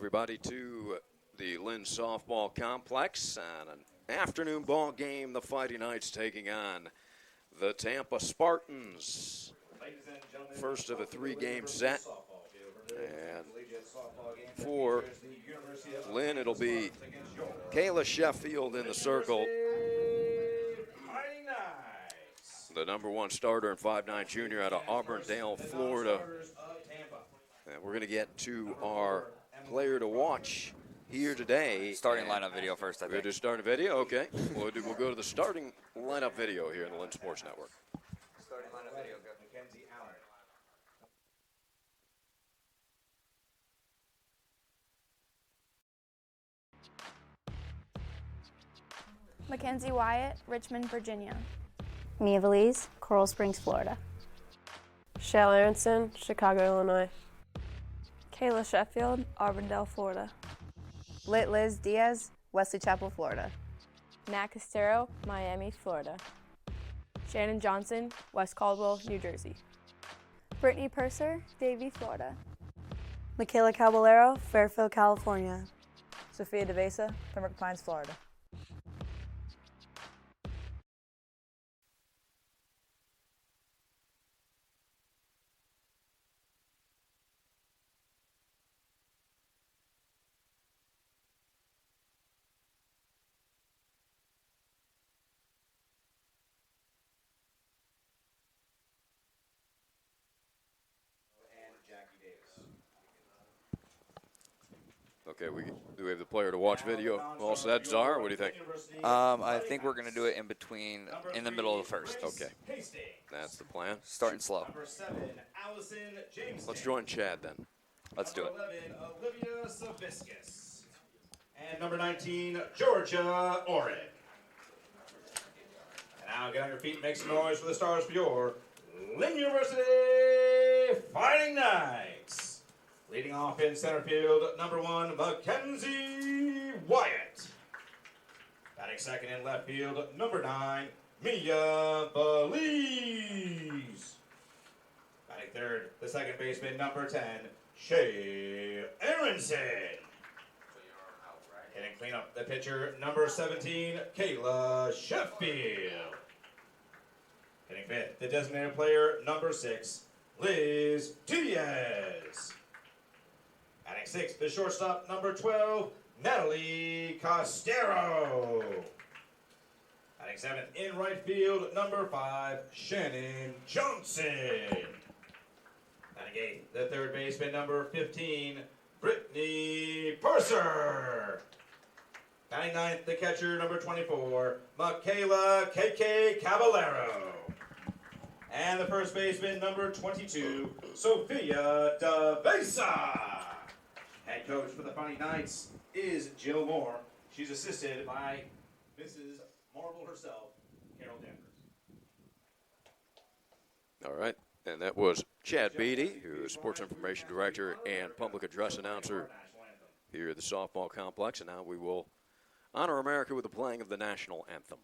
everybody, to the Lynn softball complex on an afternoon ball game. The Fighting Knights taking on the Tampa Spartans. First of a three-game set. And for Lynn, it'll be Kayla Sheffield in the circle, the #1 starter and 5'9" junior out of Auburndale, Florida. And we're going to get to our player to watch here today. Starting lineup video first, I think. We'll do starting video, okay. We'll go to the starting lineup video here in the Lynn Sports Network. Starting lineup video, go. Mackenzie Wyatt, Richmond, Virginia. Mia Valise, Coral Springs, Florida. Shell Aronson, Chicago, Illinois. Kayla Sheffield, Auburndale, Florida. Liz Diaz, Wesley Chapel, Florida. Nat Castero, Miami, Florida. Shannon Johnson, West Caldwell, New Jersey. Brittany Purser, Davie, Florida. Michaela Caballero, Fairfield, California. Sophia DeVesa, Pembroke Pines, Florida. Okay, do we have the player to watch video all set, Czar? What do you think? I think we're going to do it in the middle of the first. Okay, that's the plan. Starting slow. Let's join Chad then. Let's do it. 11, Olivia Sabiscus. And number 19, Georgia Oren. And now get on your feet and make some noise for the stars for your Lynn University Fighting Knights. Leading off in center field, number 1, Mackenzie Wyatt. Batting second in left field, number 9, Mia Valise. Batting third, the second baseman, number 10, Shay Aronson. Hitting cleanup, the pitcher, number 17, Kayla Sheffield. Hitting fifth, the designated player, number 6, Liz Diaz. Batting sixth, the shortstop, number 12, Natalie Castero. Batting seventh, in right field, number 5, Shannon Johnson. Batting eighth, the third baseman, number 15, Brittany Purser. Batting ninth, the catcher, number 24, Michaela KK Caballero. And the first baseman, number 22, Sophia DeVesa. Head coach for the Fighting Knights is Jill Moore. She's assisted by Mrs. Marvel herself, Carol Danvers. All right, and that was Chad Beatty, who is Sports Information Director and Public Address Announcer here at the softball complex. And now we will honor America with the playing of the national anthem.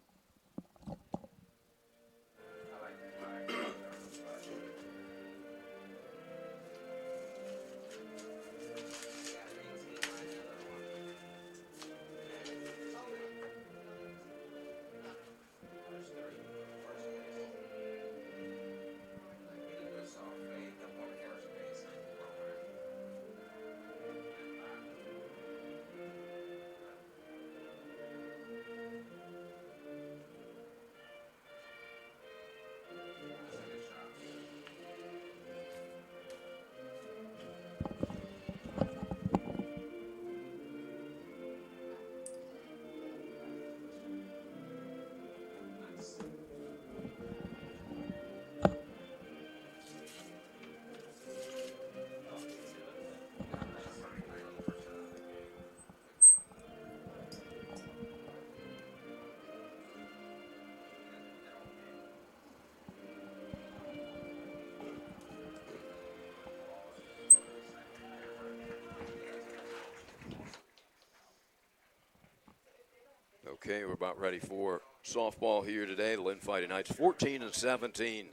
Okay, we're about ready for softball here today. The Lynn Fighting Knights 14-17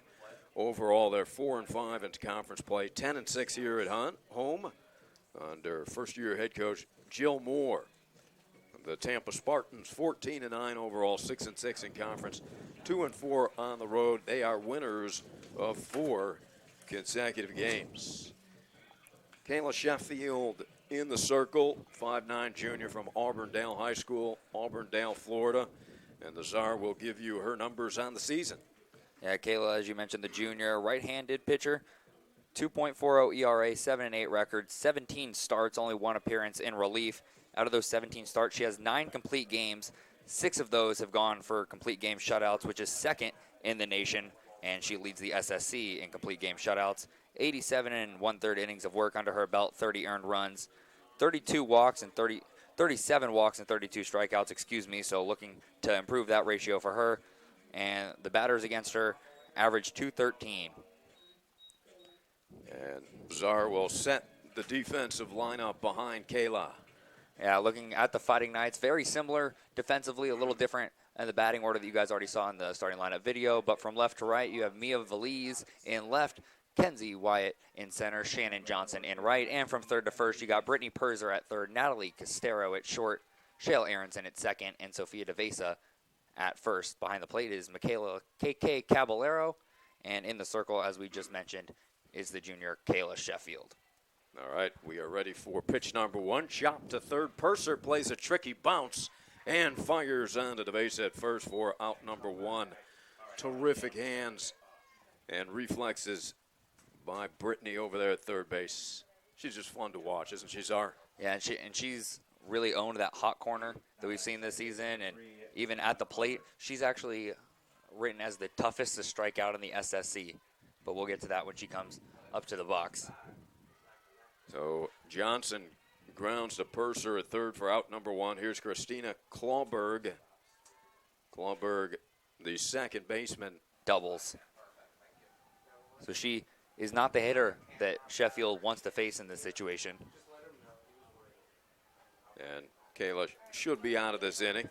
overall. They're 4-5 into conference play, 10-6 here at home. under first-year head coach Jill Moore. The Tampa Spartans 14-9 overall, 6-6 in conference, 2-4 on the road. They are winners of 4 consecutive games. Kayla Sheffield in the circle, 5'9" junior from Auburndale High School, Auburndale, Florida. And the Czar will give you her numbers on the season. Yeah, Kayla, as you mentioned, the junior, right-handed pitcher, 2.40 ERA, 7-8 record, 17 starts, only 1 appearance in relief. Out of those 17 starts, she has 9 complete games. 6 of those have gone for complete game shutouts, which is second in the nation, and she leads the SSC in complete game shutouts. 87 1/3 innings of work under her belt, 30 earned runs, 37 walks and 32 strikeouts, so looking to improve that ratio for her. And the batters against her average .213. And Czar will set the defensive lineup behind Kayla. Yeah, looking at the Fighting Knights, very similar defensively, a little different in the batting order that you guys already saw in the starting lineup video. But from left to right, you have Mia Valise in left, Kenzie Wyatt in center, Shannon Johnson in right. And from third to first, you got Brittany Purser at third, Natalie Castero at short, Shale Aronson at second, and Sofia DeVesa at first. Behind the plate is Michaela KK Caballero. And in the circle, as we just mentioned, is the junior Kayla Sheffield. All right, we are ready for pitch number 1. Chop to third. Purser plays a tricky bounce and fires onto the base at first for out number 1. Terrific hands and reflexes by Brittany over there at third base. She's just fun to watch, isn't she, Czar? Yeah, and she's really owned that hot corner that we've seen this season. And even at the plate, she's actually written as the toughest to strike out in the SSC. But we'll get to that when she comes up to the box. So Johnson grounds to Purser at third for out number 1. Here's Christina Clawberg. Clawberg, the second baseman. Doubles. So she is not the hitter that Sheffield wants to face in this situation. And Kayla should be out of this inning.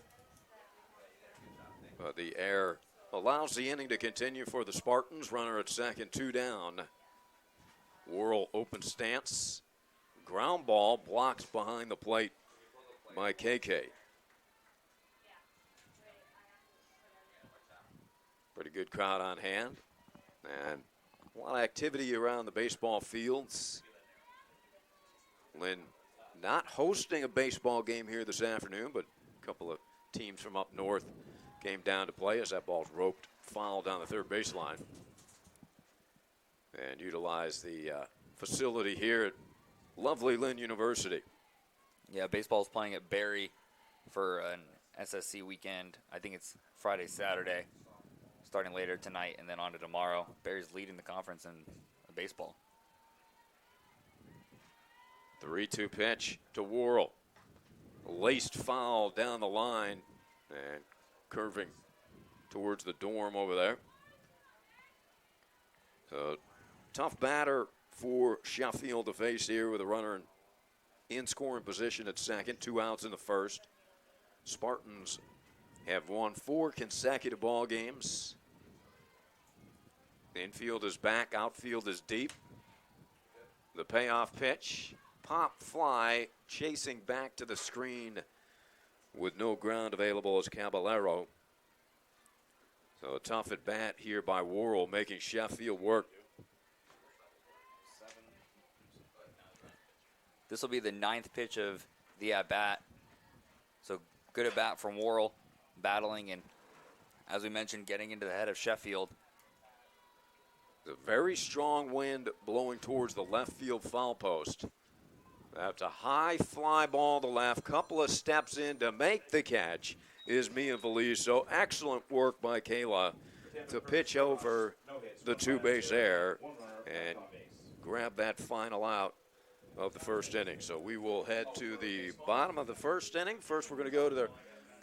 But the air allows the inning to continue for the Spartans. Runner at second, 2 down. Whirl open stance. Ground ball blocked behind the plate by KK. Pretty good crowd on hand. And a lot of activity around the baseball fields. Lynn not hosting a baseball game here this afternoon, but a couple of teams from up north came down to play as that ball's roped, fouled down the third baseline. And utilize the facility here at lovely Lynn University. Yeah, baseball's playing at Barry for an SSC weekend. I think it's Friday, Saturday, starting later tonight and then on to tomorrow. Barry's leading the conference in baseball. 3-2 pitch to Worrell. Laced foul down the line and curving towards the dorm over there. So tough batter for Sheffield to face here with a runner in scoring position at second, 2 outs in the first. Spartans have won 4 consecutive ball games. The infield is back, outfield is deep. The payoff pitch, pop fly, chasing back to the screen with no ground available as Caballero. So a tough at bat here by Worrell, making Sheffield work. This will be the 9th pitch of the at-bat. So good at-bat from Worrell, battling and, as we mentioned, getting into the head of Sheffield. A very strong wind blowing towards the left field foul post. That's a high fly ball to left. Couple of steps in to make the catch is Mia Valise. So excellent work by Kayla to pitch over the 2-base error and grab that final out of the first inning. So we will head to the bottom of the first inning. First, we're going to go to the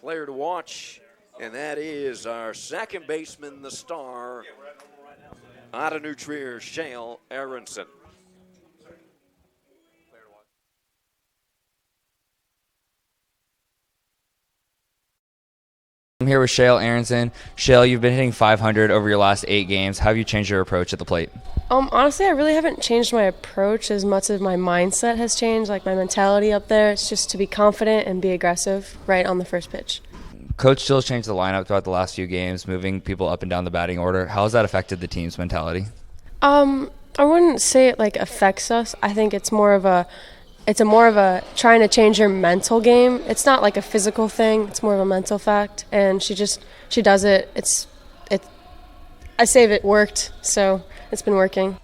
player to watch, and that is our second baseman, the star, out of New Trier, Shale Aronson. here with Shale Aronson. Shale, you've been hitting 500 over your last 8 games. How have you changed your approach at the plate? Honestly, I really haven't changed my approach as much as my mindset has changed, like my mentality up there. It's just to be confident and be aggressive right on the first pitch. Coach Still's changed the lineup throughout the last few games, moving people up and down the batting order. How has that affected the team's mentality? I wouldn't say it like affects us. I think it's more of a trying to change your mental game. It's not like a physical thing. It's more of a mental fact. And she does it. I say it worked, so it's been working.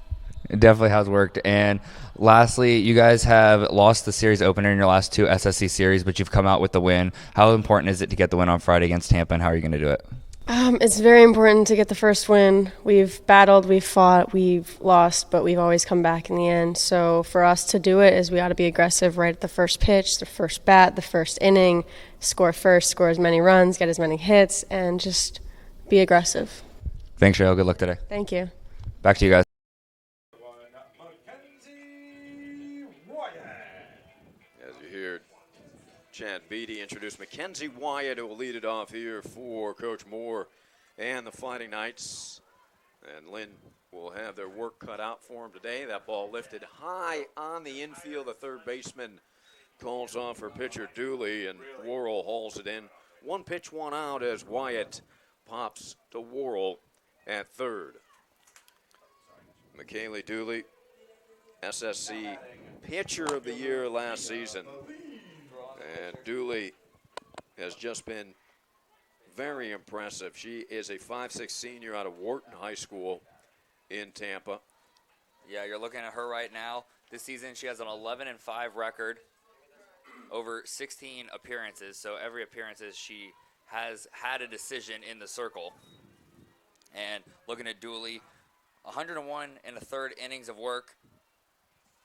It definitely has worked. And lastly, you guys have lost the series opener in your last 2 SSC series, but you've come out with the win. How important is it to get the win on Friday against Tampa, and how are you going to do it? It's very important to get the first win. We've battled, we've fought, we've lost, but we've always come back in the end. So for us to do it is we got to be aggressive right at the first pitch, the first bat, the first inning, score first, score as many runs, get as many hits, and just be aggressive. Thanks, Shale. Good luck today. Thank you. Back to you guys. As you hear Chad Beatty introduce Mackenzie Wyatt, who will lead it off here for Coach Moore and the Fighting Knights. And Lynn will have their work cut out for him today. That ball lifted high on the infield. The third baseman calls off her pitcher Dooley, and Worrell hauls it in. 1 pitch, 1 out as Wyatt pops to Worrell at third. McKaylee Dooley, SSC Pitcher of the Year last season. And Dooley has just been very impressive. She is a 5'6" senior out of Wharton High School in Tampa. Yeah, you're looking at her right now. This season she has an 11-5 record over 16 appearances. So every appearance she has had a decision in the circle. And looking at Dooley, 101 and a third innings of work,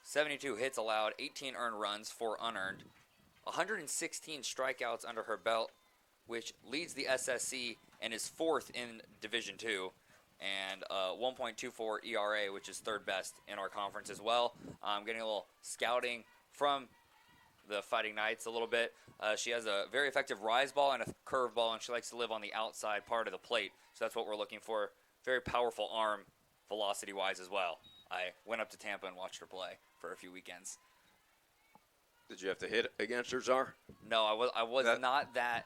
72 hits allowed, 18 earned runs, 4 unearned, 116 strikeouts under her belt, which leads the SSC and is 4th in Division II, and 1.24 ERA, which is 3rd best in our conference as well. Getting a little scouting from the Fighting Knights a little bit. She has a very effective rise ball and a curve ball, and she likes to live on the outside part of the plate. So that's what we're looking for. Very powerful arm, velocity-wise as well. I went up to Tampa and watched her play for a few weekends. Did you have to hit against her, Czar? No, I was not that.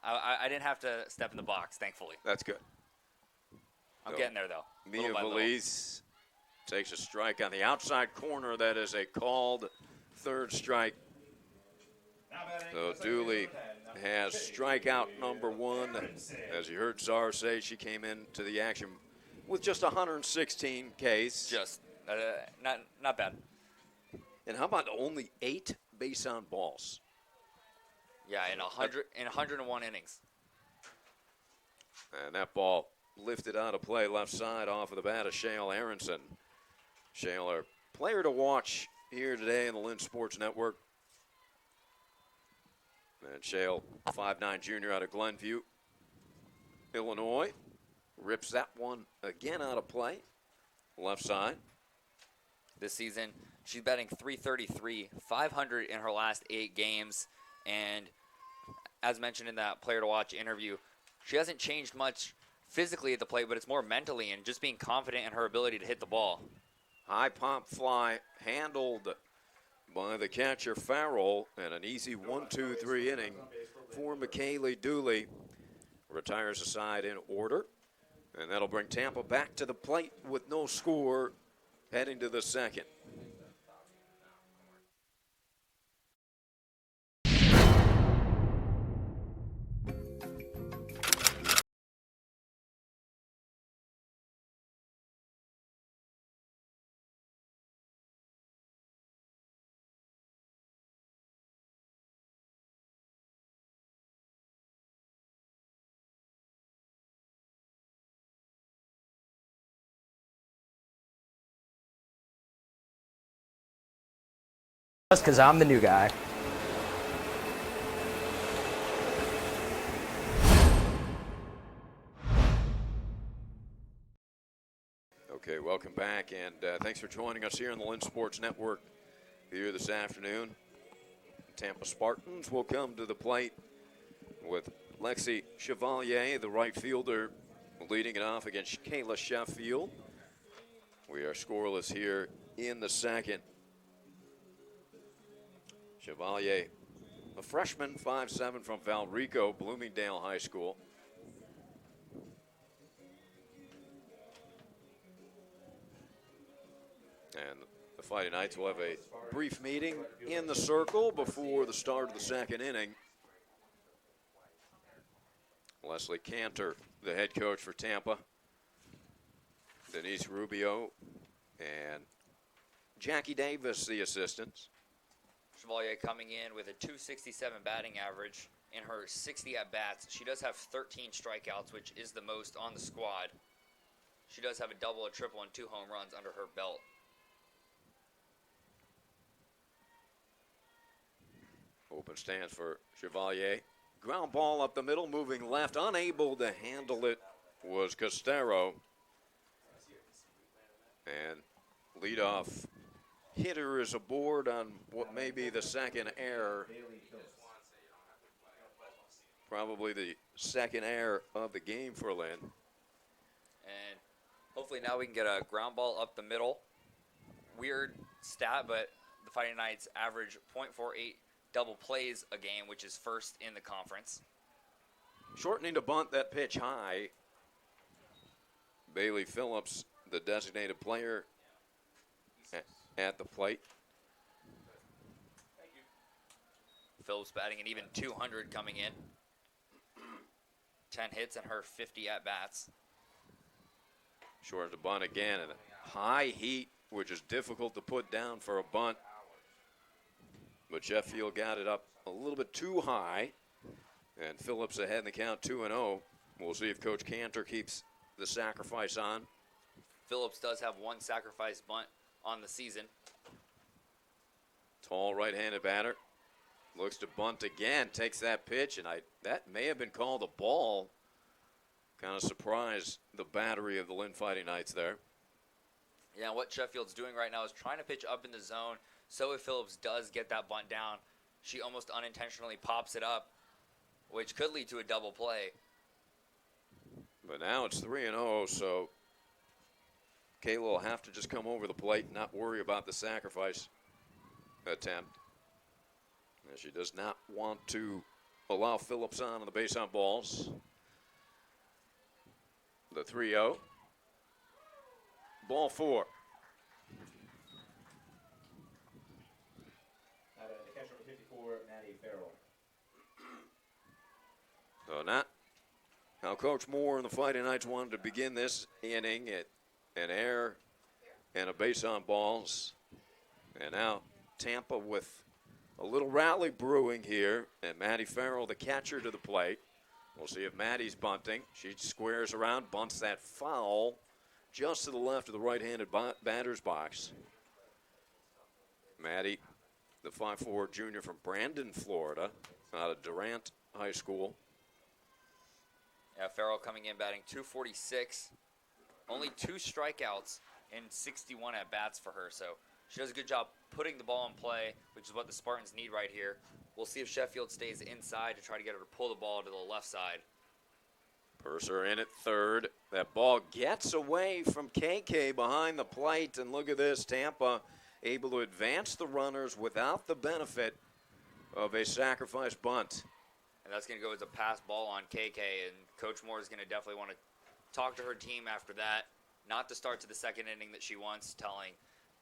I didn't have to step in the box, thankfully. That's good. I'm getting there, though. Mia Valise takes a strike on the outside corner. That is a called third strike. So Dooley has strikeout number 1. As you heard Czar say, she came into the action with just 116 Ks. Just not bad. And how about only 8 base on balls? Yeah, in 101 innings. And that ball lifted out of play left side off of the bat of Shale Aronson. Shale, our player to watch here today in the Lynn Sports Network. And Shale, 5'9" junior out of Glenview, Illinois. Rips that one again out of play. Left side. This season, she's batting .333, 500 in her last 8 games. And as mentioned in that player to watch interview, she hasn't changed much physically at the plate, but it's more mentally and just being confident in her ability to hit the ball. High pop fly handled by the catcher Farrell, and an easy 1-2-3 inning for McKaylee Dooley. Retires the side in order, and that'll bring Tampa back to the plate with no score heading to the second. Because I'm the new guy. Okay, welcome back, and thanks for joining us here on the Lynn Sports Network here this afternoon. Tampa Spartans will come to the plate with Lexi Chevalier, the right fielder, leading it off against Kayla Sheffield. We are scoreless here in the second. Chevalier, a freshman, 5'7", from Valrico, Bloomingdale High School. And the Fighting Knights will have a brief meeting in the circle before the start of the second inning. Leslie Cantor, the head coach for Tampa. Denise Rubio and Jackie Davis, the assistants. Chevalier coming in with a 267 batting average in her 60 at-bats. She does have 13 strikeouts, which is the most on the squad. She does have a double, a triple, and 2 home runs under her belt. Open stance for Chevalier. Ground ball up the middle, moving left. Unable to handle it was Castero. And leadoff hitter is aboard on what may be the second error. Probably the second error of the game for Lynn. And hopefully now we can get a ground ball up the middle. Weird stat, but the Fighting Knights average .48 double plays a game, which is first in the conference. Shortening to bunt that pitch high. Bailey Phillips, the designated player at the plate. Phillips batting an even 200 coming in. 10 hits and her 50 at-bats. Short to bunt again, and high heat, which is difficult to put down for a bunt. But Sheffield got it up a little bit too high, and Phillips ahead in the count 2-0. We'll see if Coach Cantor keeps the sacrifice on. Phillips does have 1 sacrifice bunt on the season. Tall right-handed batter. Looks to bunt again, takes that pitch, and that may have been called a ball. Kind of surprised the battery of the Lynn Fighting Knights there. Yeah, what Sheffield's doing right now is trying to pitch up in the zone, so if Phillips does get that bunt down, she almost unintentionally pops it up, which could lead to a double play. But now it's 3-0, so Kayla will have to just come over the plate and not worry about the sacrifice attempt. And she does not want to allow Phillips on the base on balls. The 3-0. Ball 4. The catcher number 54, Maddie Farrell. So not how Coach Moore and the Fighting Knights wanted to begin this inning at an error and a base on balls. And now Tampa with a little rally brewing here, and Maddie Farrell, the catcher, to the plate. We'll see if Maddie's bunting. She squares around, bunts that foul just to the left of the right-handed batter's box. Maddie, the 5'4" junior from Brandon, Florida, out of Durant High School. Yeah, Farrell coming in batting 246. Only 2 strikeouts and 61 at-bats for her, so she does a good job putting the ball in play, which is what the Spartans need right here. We'll see if Sheffield stays inside to try to get her to pull the ball to the left side. Purser in at third. That ball gets away from KK behind the plate, and look at this, Tampa able to advance the runners without the benefit of a sacrifice bunt. And that's going to go as a pass ball on KK, and Coach Moore is going to definitely want to talk to her team after that, not to start to the second inning that she wants, telling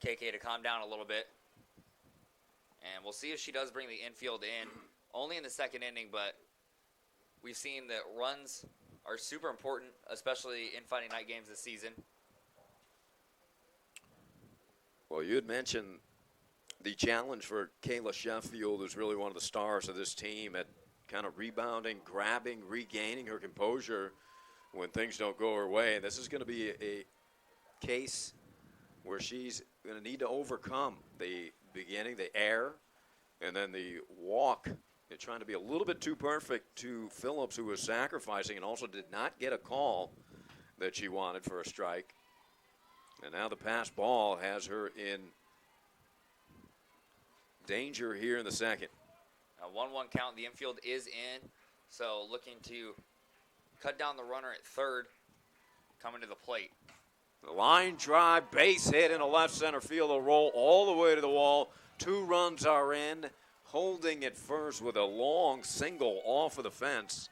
KK to calm down a little bit. And we'll see if she does bring the infield in, only in the second inning, but we've seen that runs are super important, especially in Fighting Night games this season. Well, you had mentioned the challenge for Kayla Sheffield, who's really one of the stars of this team, at kind of rebounding, grabbing, regaining her composure when things don't go her way. And this is going to be a case where she's going to need to overcome the beginning, the air, and then the walk. They're trying to be a little bit too perfect to Phillips, who was sacrificing and also did not get a call that she wanted for a strike. And now the pass ball has her in danger here in the second. A 1-1 count. The infield is in. So looking to cut down the runner at third, coming to the plate. The line drive, base hit in a left center field, a roll all the way to the wall. 2 runs are in. Holding at first with a long single off of the fence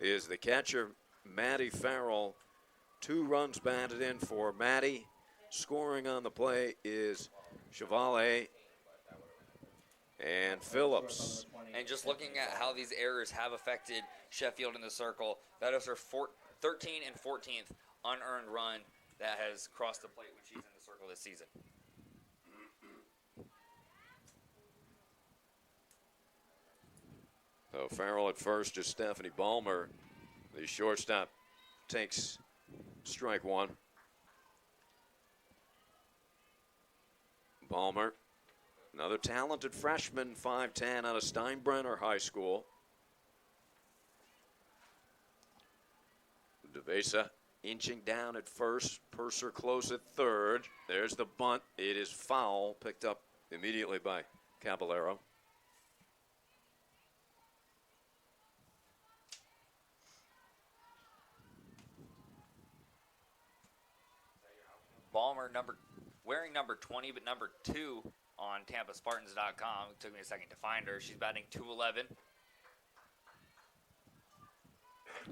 is the catcher, Matty Farrell. 2 runs batted in for Matty. Scoring on the play is Chevalier and Phillips. And just looking at how these errors have affected Sheffield in the circle, that is her 13th and 14th unearned run that has crossed the plate when she's in the circle this season. So Farrell at first is Stephanie Ballmer. The shortstop takes strike 1. Ballmer, another talented freshman, 5'10", out of Steinbrenner High School. DeVesa inching down at first. Purser close at third. There's the bunt. It is foul, picked up immediately by Caballero. Ballmer wearing number 20, but number 2 on TampaSpartans.com. It took me a second to find her. She's batting .211.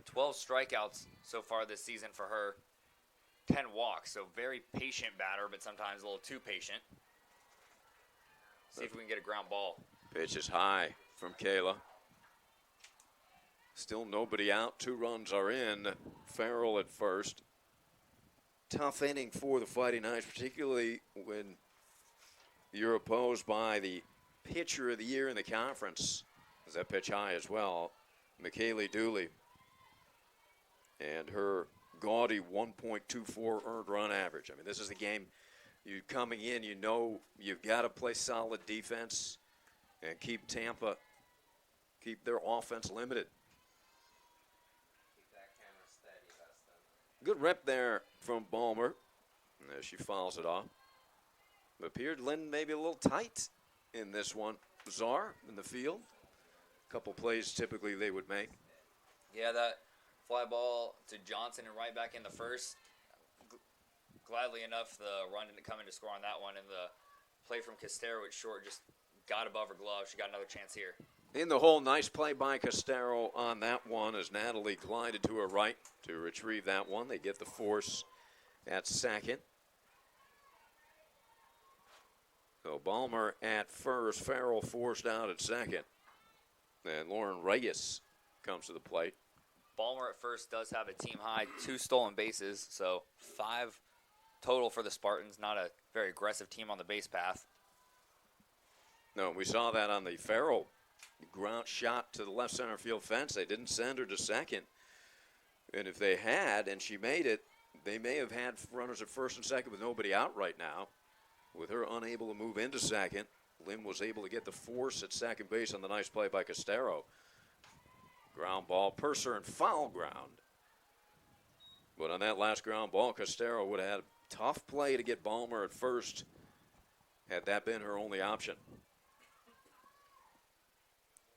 12 strikeouts so far this season for her. 10 walks, so very patient batter, but sometimes a little too patient. See if we can get a ground ball. Pitch is high from Kayla. Still nobody out. 2 runs are in. Farrell at first. Tough inning for the Fighting Knights, particularly when you're opposed by the pitcher of the year in the conference. Is that pitch high as well? McKaylee Dooley. And her gaudy 1.24 earned run average. I mean, this is the game you coming in, you know you've got to play solid defense and keep Tampa, keep their offense limited. Good rep there from Ballmer as she fouls it off. It appeared Lynn maybe a little tight in this one. Czar in the field. A couple plays typically they would make. Yeah, that fly ball to Johnson and right back in the first. Gladly enough, the run didn't come in to score on that one, and the play from Castero at short just got above her glove. She got another chance here. In the hole, nice play by Castero on that one as Natalie glided to her right to retrieve that one. They get the force at second. So Ballmer at first, Farrell forced out at second. And Lauren Reyes comes to the plate. Ballmer at first does have a team high 2 stolen bases, so 5 total for the Spartans. Not a very aggressive team on the base path. No, we saw that on the Farrell ground shot to the left center field fence. They didn't send her to second. And if they had, and she made it, they may have had runners at first and second with nobody out right now. With her unable to move into second, Lynn was able to get the force at second base on the nice play by Castero. Ground ball, Purser and foul ground. But on that last ground ball, Castero would have had a tough play to get Ballmer at first had that been her only option.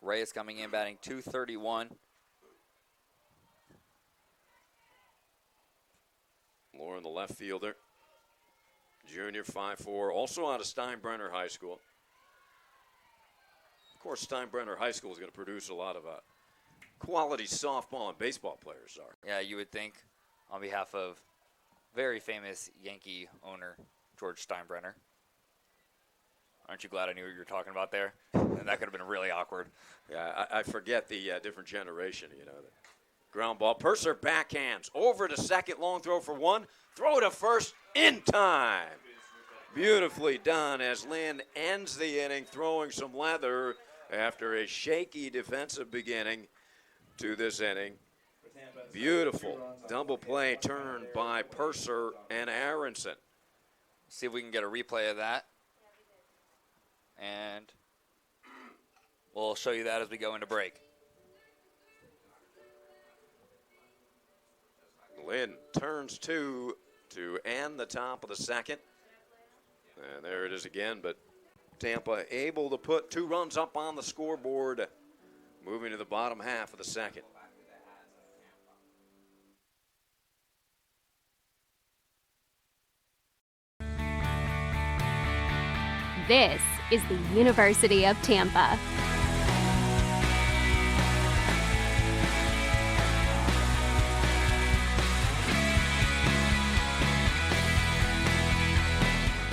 Reyes coming in batting .231. Lauren, the left fielder. Junior, 5'4", also out of Steinbrenner High School. Of course, Steinbrenner High School is going to produce a lot of quality softball and baseball players. Yeah, you would think on behalf of very famous Yankee owner George Steinbrenner. Aren't you glad I knew what you were talking about there? And that could have been really awkward. Yeah, I forget the different generation, you know. Ground ball. Purser backhands over to second. Long throw for 1. Throw to first in time. Beautifully done as Lynn ends the inning throwing some leather after a shaky defensive beginning to this inning. Beautiful double play turn by Purser and Aronson. See if we can get a replay of that. And we'll show you that as we go into break. Lynn turns 2 to end the top of the second. And there it is again, but Tampa able to put 2 runs up on the scoreboard. moving to the bottom half of the second. This is the University of Tampa.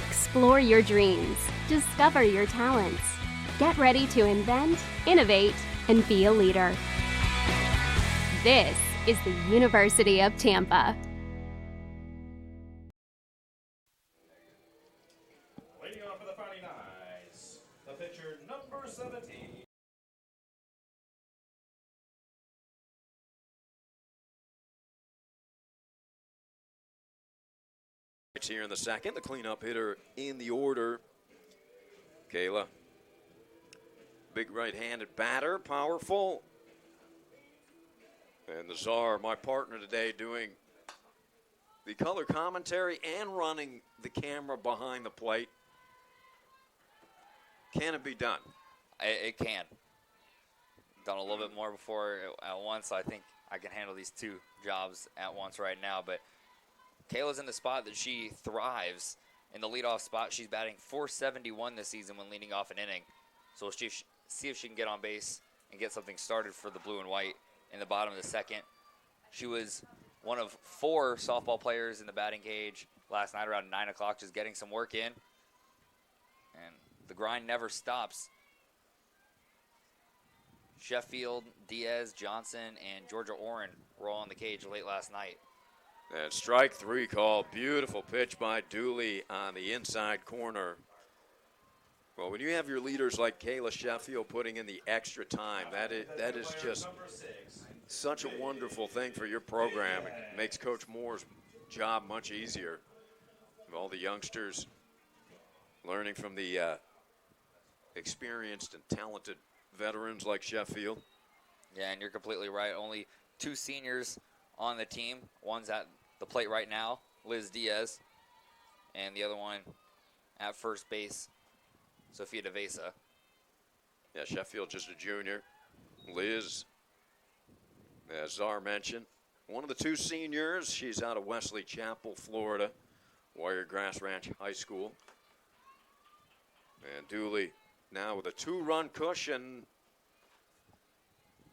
Explore your dreams, discover your talents. Get ready to invent, innovate, and be a leader. This is the University of Tampa. Leading off for the Fighting Knights, the pitcher number 17. It's here in the second, the cleanup hitter in the order, Kayla. Big right-handed batter, powerful. And the czar, my partner today, doing the color commentary and running the camera behind the plate. Can it be done? It can. Done a little bit more before at once. I think I can handle these two jobs at once right now. But Kayla's in the spot that she thrives. In the leadoff spot, she's batting .471 this season when leading off an inning. So we'll see if she can get on base and get something started for the blue and white in the bottom of the second. She was one of 4 softball players in the batting cage last night around 9 o'clock, just getting some work in. And the grind never stops. Sheffield, Diaz, Johnson, and Georgia Oren were all in the cage late last night. And strike 3 call. Beautiful pitch by Dooley on the inside corner. Well, when you have your leaders like Kayla Sheffield putting in the extra time, that is just such a wonderful thing for your program. It makes Coach Moore's job much easier. All the youngsters learning from the experienced and talented veterans like Sheffield. Yeah, and you're completely right. Only 2 seniors on the team. One's at the plate right now, Liz Diaz, and the other one at first base, Sophia DeVesa. Yeah, Sheffield just a junior. Liz, as Czar mentioned, one of the 2 seniors. She's out of Wesley Chapel, Florida, Wiregrass Ranch High School. And Dooley now with a 2-run cushion.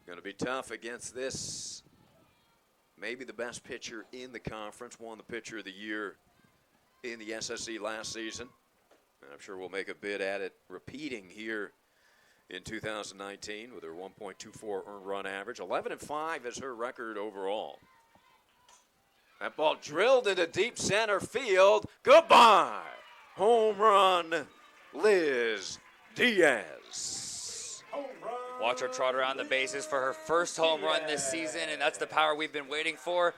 Going to be tough against this, maybe the best pitcher in the conference, won the pitcher of the year in the SSE last season. And I'm sure we'll make a bid at it repeating here in 2019 with her 1.24 earned run average. 11-5 is her record overall. That ball drilled into deep center field. Goodbye. Home run, Liz Diaz. Watch her trot around the bases for her first home run this season, and that's the power we've been waiting for.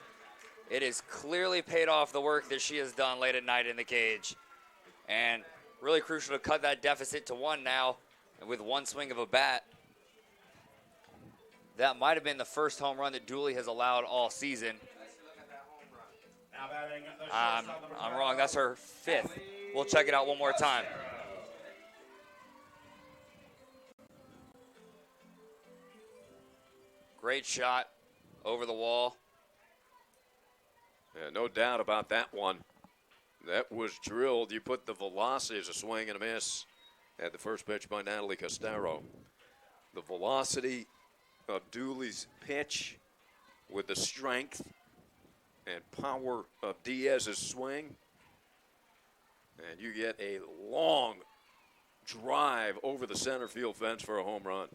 It has clearly paid off the work that she has done late at night in the cage. And really crucial to cut that deficit to 1 now with 1 swing of a bat. That might have been the first home run that Dooley has allowed all season. I'm wrong. That's her 5th. We'll check it out one more time. Great shot over the wall. Yeah, no doubt about that one. That was drilled. You put the velocity as a swing and a miss at the first pitch by Natalie Costero. The velocity of Dooley's pitch with the strength and power of Diaz's swing. And you get a long drive over the center field fence for a home run.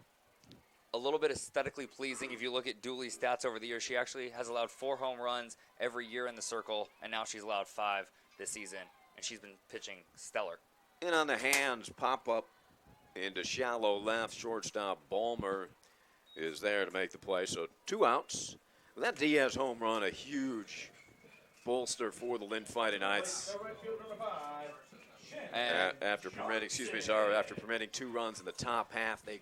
A little bit aesthetically pleasing if you look at Dooley's stats over the years. She actually has allowed 4 home runs every year in the circle, and now she's allowed 5 this season, and she's been pitching stellar. And on the hands, pop up into shallow left. Shortstop Ballmer is there to make the play. So 2 outs. That Diaz home run, a huge bolster for the Lynn Fighting Knights. After permitting 2 runs in the top half, they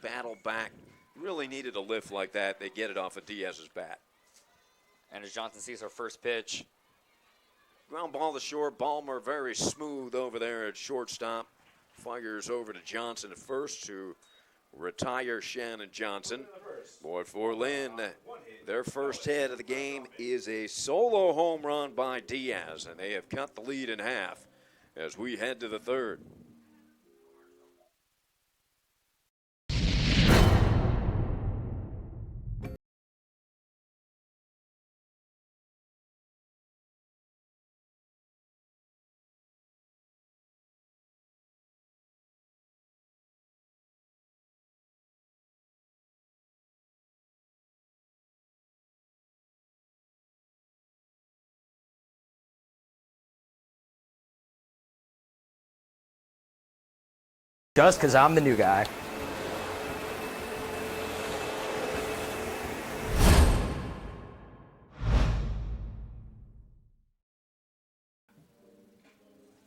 battled back. Really needed a lift like that. They get it off of Diaz's bat. And as Johnson sees her first pitch. Ground ball to short. Ballmer very smooth over there at shortstop. Fires over to Johnson at first, who retire Shannon Johnson. But for Lynn, their first hit of the game is a solo home run by Diaz, and they have cut the lead in half as we head to the third. Just because I'm the new guy.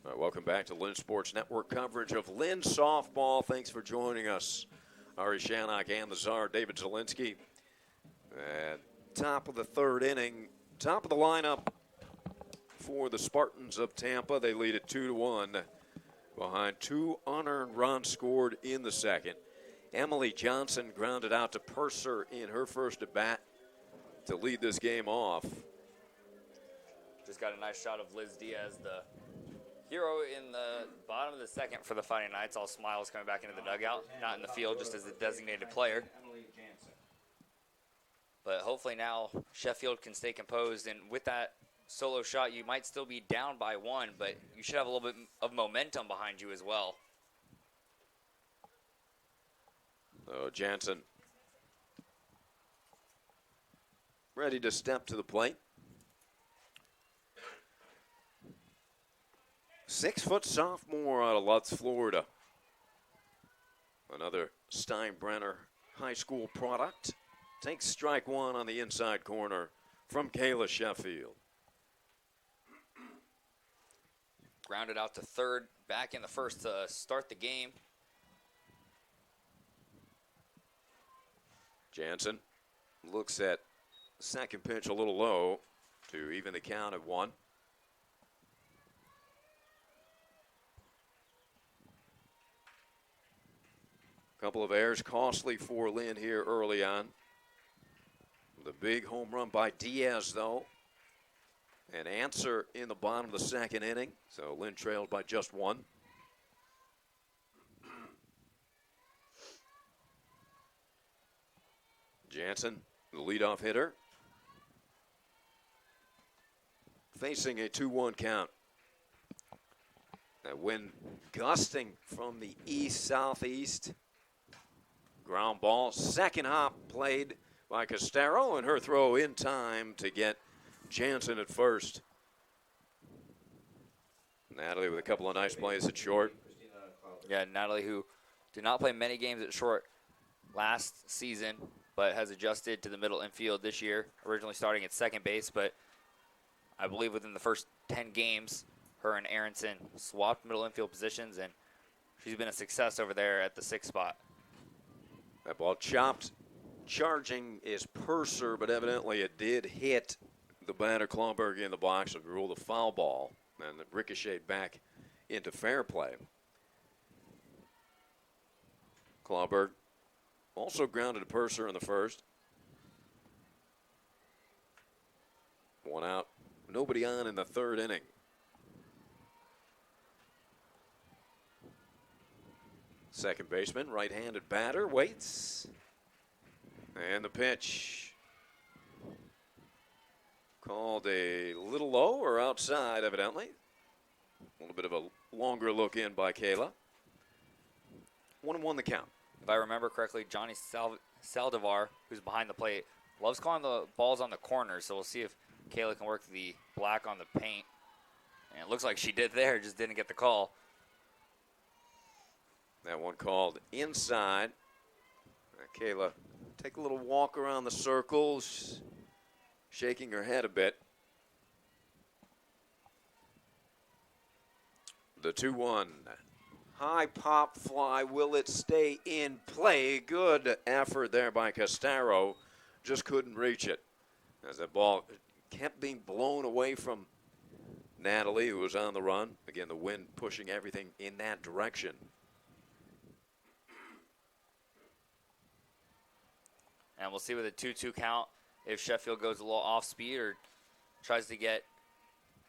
All right, welcome back to Lynn Sports Network coverage of Lynn softball. Thanks for joining us. Ari Shannock and the Czar, David Zielinski. At top of the third inning, top of the lineup for the Spartans of Tampa. They lead it 2-1 behind 2 unearned runs scored in the second. Emily Johnson grounded out to Purser in her first at bat to lead this game off. Just got a nice shot of Liz Diaz, the hero in the bottom of the second for the Fighting Knights. All smiles coming back into the dugout, not in the field, just as a designated player. But hopefully now Sheffield can stay composed, and with that solo shot, you might still be down by 1, but you should have a little bit of momentum behind you as well. Jansen ready to step to the plate. 6-foot sophomore out of Lutz, Florida. Another Steinbrenner High School product. Takes strike 1 on the inside corner from Kayla Sheffield. Grounded out to third, back in the first to start the game. Jansen looks at second pitch a little low to even the count at 1. Couple of errors costly for Lynn here early on. The big home run by Diaz, though. An answer in the bottom of the second inning. So Lynn trailed by just 1. Jansen, the leadoff hitter, facing a 2-1 count. That wind gusting from the east-southeast. Ground ball, second hop played by Castero, and her throw in time to get Jansen at first. Natalie with a couple of nice plays at short. Yeah, Natalie, who did not play many games at short last season, but has adjusted to the middle infield this year, originally starting at second base, but I believe within the first 10 games, her and Aronson swapped middle infield positions, and she's been a success over there at the 6th spot. That ball chopped. Charging is Purser, but evidently it did hit the batter Klonberg in the box and ruled a foul ball, and it ricocheted back into fair play. Klonberg also grounded to Purser in the first. 1 out, nobody on in the third inning. Second baseman, right-handed batter, waits. And the pitch. Called a little low or outside, evidently. A little bit of a longer look in by Kayla. 1-1 the count. If I remember correctly, Johnny Saldivar, who's behind the plate, loves calling the balls on the corners, so we'll see if Kayla can work the black on the paint. And it looks like she did there, just didn't get the call. That one called inside. Kayla, take a little walk around the circles, shaking her head a bit. The 2-1. High pop fly. Will it stay in play? Good effort there by Castero. Just couldn't reach it. As that ball kept being blown away from Natalie, who was on the run. Again, the wind pushing everything in that direction. And we'll see with a 2-2 count if Sheffield goes a little off speed or tries to get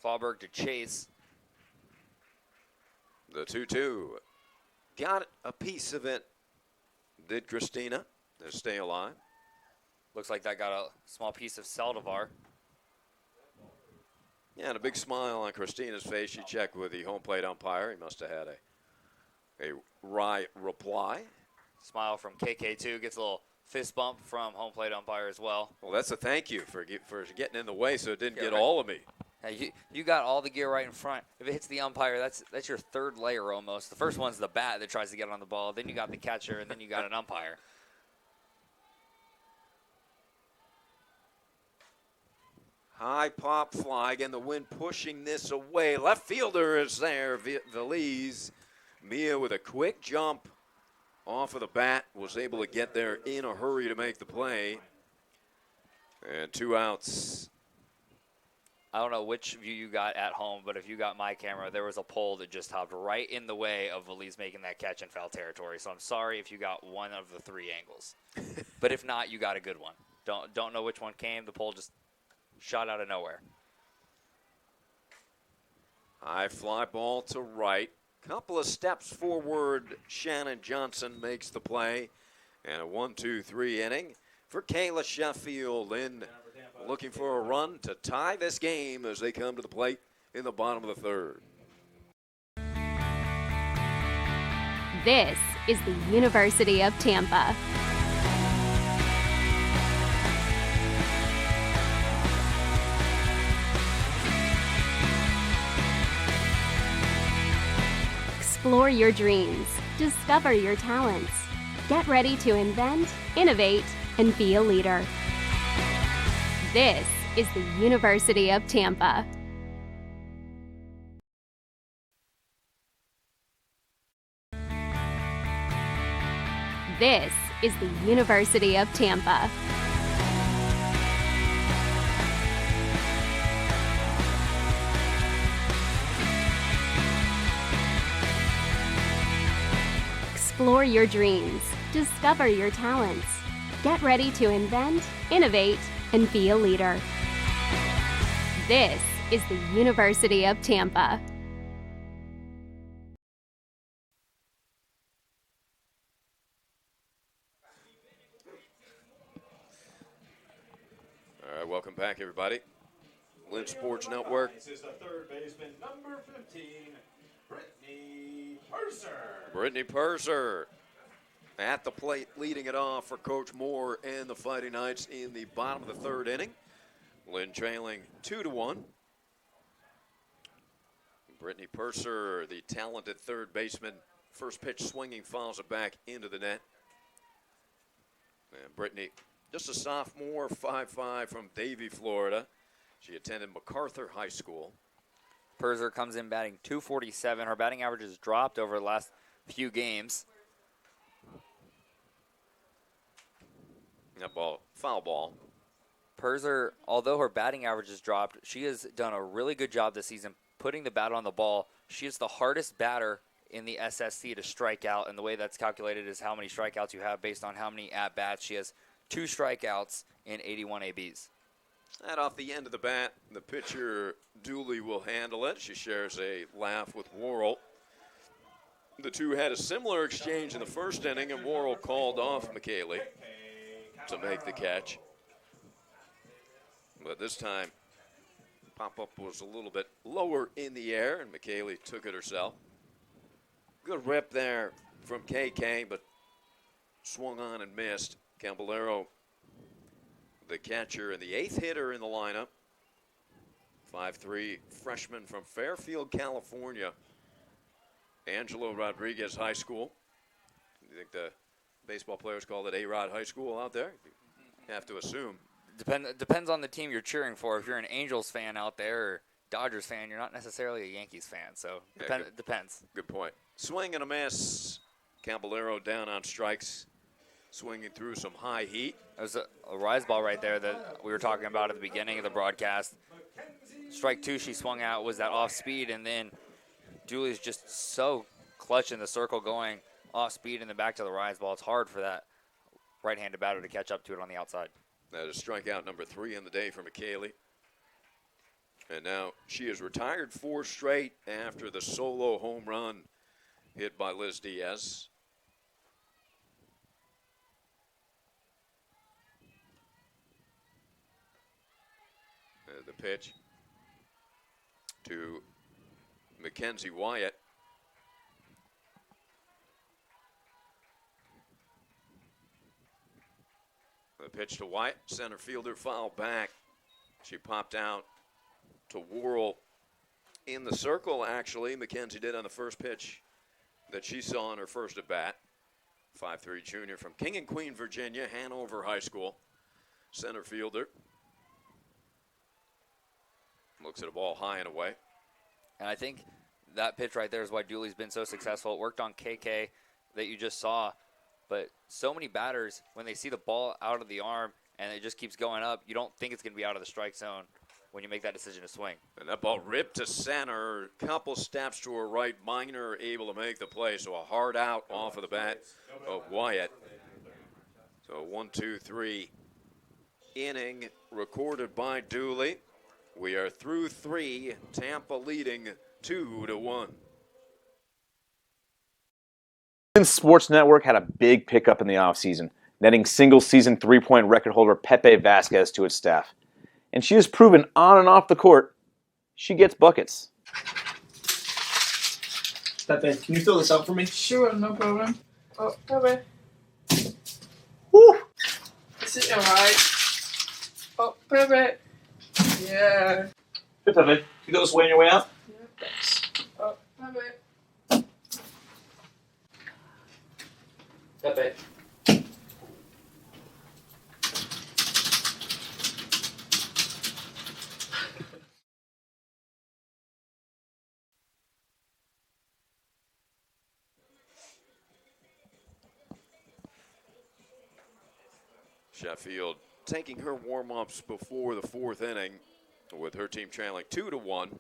Fauberg to chase. The 2-2. Got a piece of it, did Christina, to stay alive. Looks like that got a small piece of Saldivar. Yeah, and a big smile on Christina's face. She checked with the home plate umpire. He must have had a wry reply. Smile from KK2, gets a little fist bump from home plate umpire as well. Well, that's a thank you for getting in the way so it didn't get all of me. Hey, you got all the gear right in front. If it hits the umpire, that's your third layer almost. The first one's the bat that tries to get on the ball. Then you got the catcher, and then you got an umpire. High pop fly, again, the wind pushing this away. Left fielder is there, Valise. Mia with a quick jump off of the bat, was able to get there in a hurry to make the play. And 2 outs. I don't know which view you got at home, but if you got my camera, there was a pole that just hopped right in the way of Valise making that catch in foul territory. So I'm sorry if you got one of the 3 angles. But if not, you got a good one. Don't know which one came. The pole just shot out of nowhere. High fly ball to right. Couple of steps forward. Shannon Johnson makes the play. And a 1-2-3 inning for Kayla Sheffield. Lynn looking for a run to tie this game as they come to the plate in the bottom of the 3rd. This is the University of Tampa. Explore your dreams. Discover your talents. Get ready to invent, innovate, and be a leader. This is the University of Tampa. This is the University of Tampa. Explore your dreams. Discover your talents. Get ready to invent, innovate, and be a leader. This is the University of Tampa. All right, welcome back, everybody. Lynn Sports Network. This is the third baseman, number 15, Brittany Purser. Brittany Purser at the plate, leading it off for Coach Moore and the Fighting Knights in the bottom of the 3rd inning. Lynn trailing 2-1. Brittany Purser, the talented third baseman, first pitch swinging, fouls it back into the net. And Brittany, just a sophomore, 5'5", from Davie, Florida. She attended MacArthur High School. Purser comes in batting .247. Her batting average has dropped over the last few games. That ball, foul ball. Purser, although her batting average has dropped, she has done a really good job this season putting the bat on the ball. She is the hardest batter in the SSC to strike out, and the way that's calculated is how many strikeouts you have based on how many at-bats. She has 2 strikeouts in 81 ABs. And off the end of the bat, the pitcher Dooley will handle it. She shares a laugh with Worrell. The two had a similar exchange in the 1st inning, and Worrell called off McKaylee to make the catch. But this time, pop-up was a little bit lower in the air, and McKaylee took it herself. Good rip there from KK, but swung on and missed. Caballero, the catcher and the 8th hitter in the lineup. 5'3", freshman from Fairfield, California. Angelo Rodriguez High School. You think the baseball players call it A-Rod High School out there? You have to assume. Depends on the team you're cheering for. If you're an Angels fan out there or Dodgers fan, you're not necessarily a Yankees fan. So it depends. Good point. Swing and a miss. Caballero down on strikes, swinging through some high heat. There's a rise ball right there that we were talking about at the beginning of the broadcast. Strike 2 she swung out was that off speed, and then Dooley's just so clutch in the circle going off speed and then back to the rise ball. It's hard for that right-handed batter to catch up to it on the outside. That is strikeout number 3 in the day for McKaylee. And now she has retired 4 straight after the solo home run hit by Liz Diaz. The pitch to Mackenzie Wyatt. The pitch to Wyatt, center fielder, foul back. She popped out to Worrell in the circle, actually. Mackenzie did on the first pitch that she saw in her first at bat. 5'3" junior from King and Queen, Virginia, Hanover High School. Center fielder. Looks at a ball high and away. And I think that pitch right there is why Dooley's been so successful. It worked on KK that you just saw. But so many batters, when they see the ball out of the arm and it just keeps going up, you don't think it's going to be out of the strike zone when you make that decision to swing. And that ball ripped to center. Couple steps to her right. Minor able to make the play. So a hard out off of the bat of Wyatt. So 1-2-3 inning recorded by Dooley. We are through 3. Tampa leading 2-1. Sports Network had a big pickup in the offseason, netting single-season three-point record holder Pepe Vasquez to its staff. And she has proven on and off the court, she gets buckets. Pepe, can you fill this up for me? Sure, no problem. Oh, Pepe. Woo! Is it alright? Oh, Pepe. Yeah. Hey, Pepe, can you go this way on your way out? Yeah. Thanks. Oh, Pepe. Pepe. Sheffield taking her warm-ups before the 4th inning with her team trailing 2-1.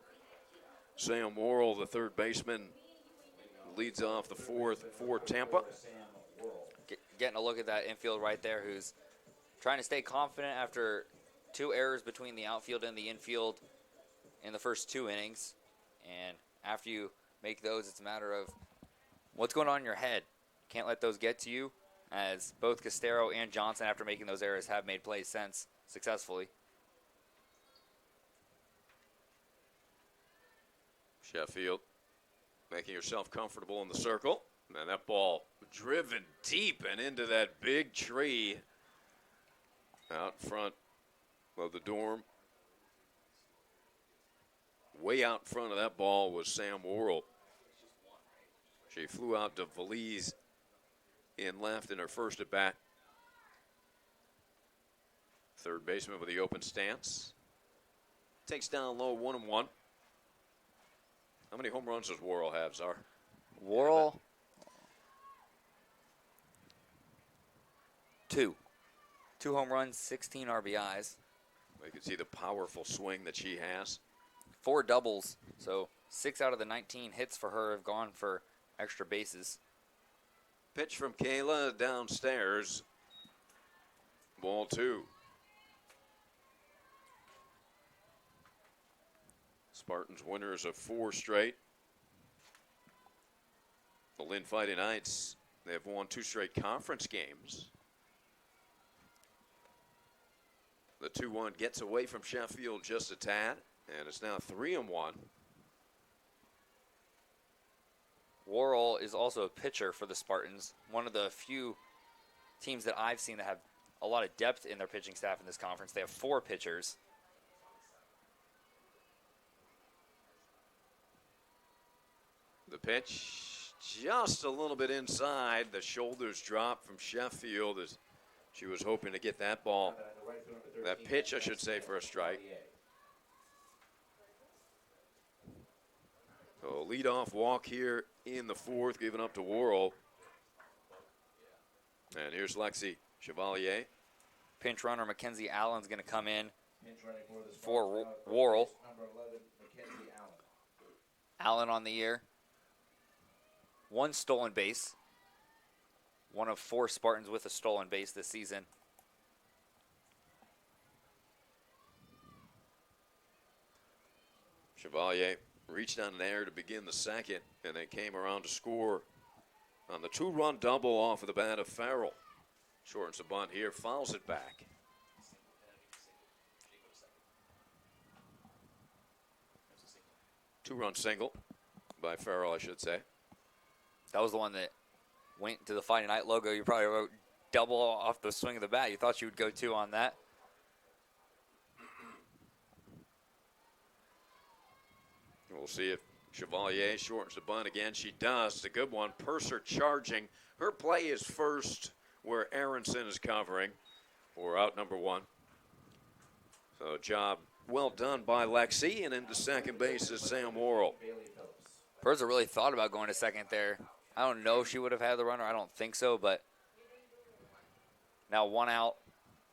Sam Worrell, the third baseman, leads off the 4th for Tampa. Getting a look at that infield right there, who's trying to stay confident after 2 errors between the outfield and the infield in the first 2 innings. And after you make those, it's a matter of what's going on in your head. Can't let those get to you, as both Castero and Johnson, after making those errors, have made plays since successfully. Sheffield making herself comfortable in the circle. And that ball driven deep and into that big tree out front of the dorm. Way out front of that ball was Sam Worrell. She flew out to Valise in left in her first at bat. Third baseman with the open stance. Takes down low 1-1. How many home runs does Worrell have, Czar? Worrell, 2. 2 home runs, 16 RBIs. You can see the powerful swing that she has. 4 doubles, so 6 out of the 19 hits for her have gone for extra bases. Pitch from Kayla downstairs. Ball 2. Spartans winners of 4 straight. The Lynn Fighting Knights, they have won 2 straight conference games. The 2-1 gets away from Sheffield just a tad, and it's now 3-1. Worrell is also a pitcher for the Spartans, one of the few teams that I've seen that have a lot of depth in their pitching staff in this conference. They have 4 pitchers. The pitch just a little bit inside. The shoulders drop from Sheffield as she was hoping to get that ball, that pitch, I should say, for a strike. So leadoff walk here in the 4th, given up to Worrell. And here's Lexi Chevalier. Pinch runner Mackenzie Allen's going to come in for Worrell. Allen on the year. 1 stolen base. one of 4 Spartans with a stolen base this season. Chevalier reached on an error to begin the second, and they came around to score on the 2-run double off of the bat of Farrell. Shortens the bunt here, fouls it back. Two-run single by Farrell, I should say. That was the one that went to the Fighting Night logo. You probably wrote double off the swing of the bat. You thought you would go 2 on that. We'll see if Chevalier shortens the bunt again. She does. It's a good one. Purser charging. Her play is first where Aronson is covering for out number 1. So job well done by Lexi, and into second base is Sam Worrell. Purser really thought about going to second there. I don't know if she would have had the runner. I don't think so, but now 1 out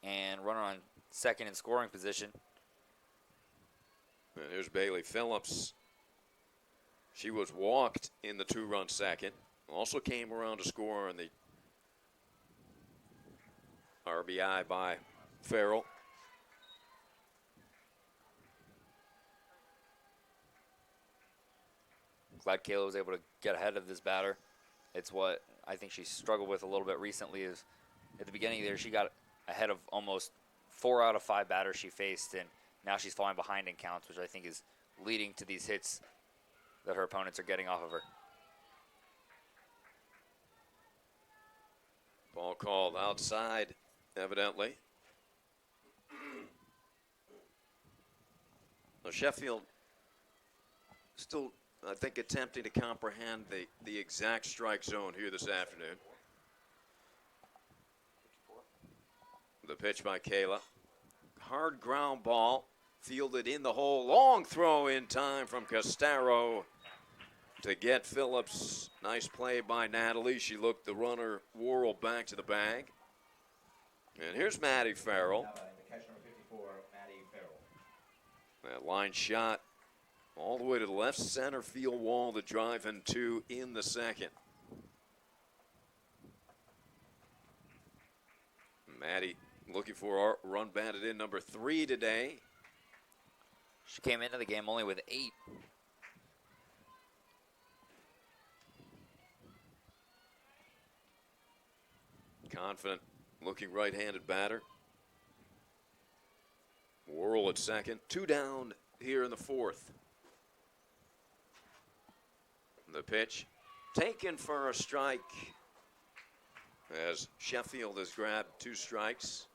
and runner on second in scoring position. And here's Bailey Phillips. She was walked in the 2-run second. Also came around to score on the RBI by Farrell. Glad Kayla was able to get ahead of this batter. It's what I think she struggled with a little bit recently is at the beginning there she got ahead of almost 4 out of 5 batters she faced, and now she's falling behind in counts, which I think is leading to these hits that her opponents are getting off of her. Ball called outside, evidently. Now Sheffield still, I think, attempting to comprehend the exact strike zone here this afternoon. The pitch by Kayla. Hard ground ball, fielded in the hole. Long throw in time from Castaro to get Phillips. Nice play by Natalie. She looked the runner Worrell back to the bag. And here's Maddie Farrell. Catch number 54, Maddie Farrell. That line shot all the way to the left center field wall to drive in 2 in the second. Maddie looking for our run batted in number 3 today. She came into the game only with 8. Confident looking right-handed batter. Worrell at second. 2 down here in the 4th. The pitch taken for a strike as Sheffield has grabbed 2 strikes.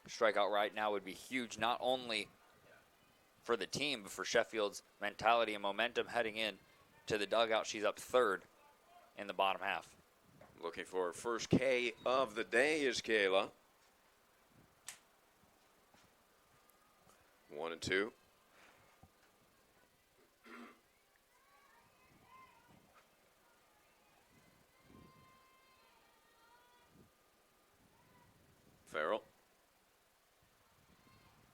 Strikeout right now would be huge, not only for the team, but for Sheffield's mentality and momentum heading in to the dugout. She's up 3rd in the bottom half. Looking for her first K of the day is Kayla. 1 and 2. Farrell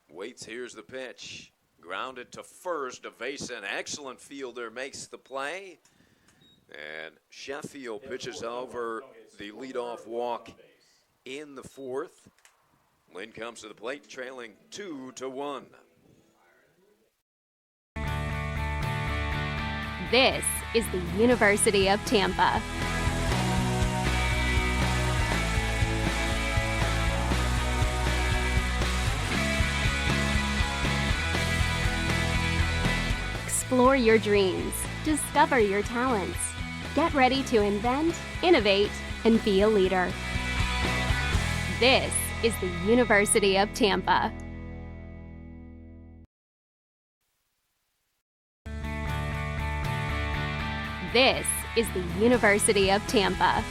waits. Here's the pitch. Grounded to first. Evason, excellent fielder, makes the play. And Sheffield pitches over the leadoff walk in the 4th. Lynn comes to the plate, trailing 2-1. This is the University of Tampa. Explore your dreams. Discover your talents. Get ready to invent, innovate, and be a leader. This is the University of Tampa. This is the University of Tampa.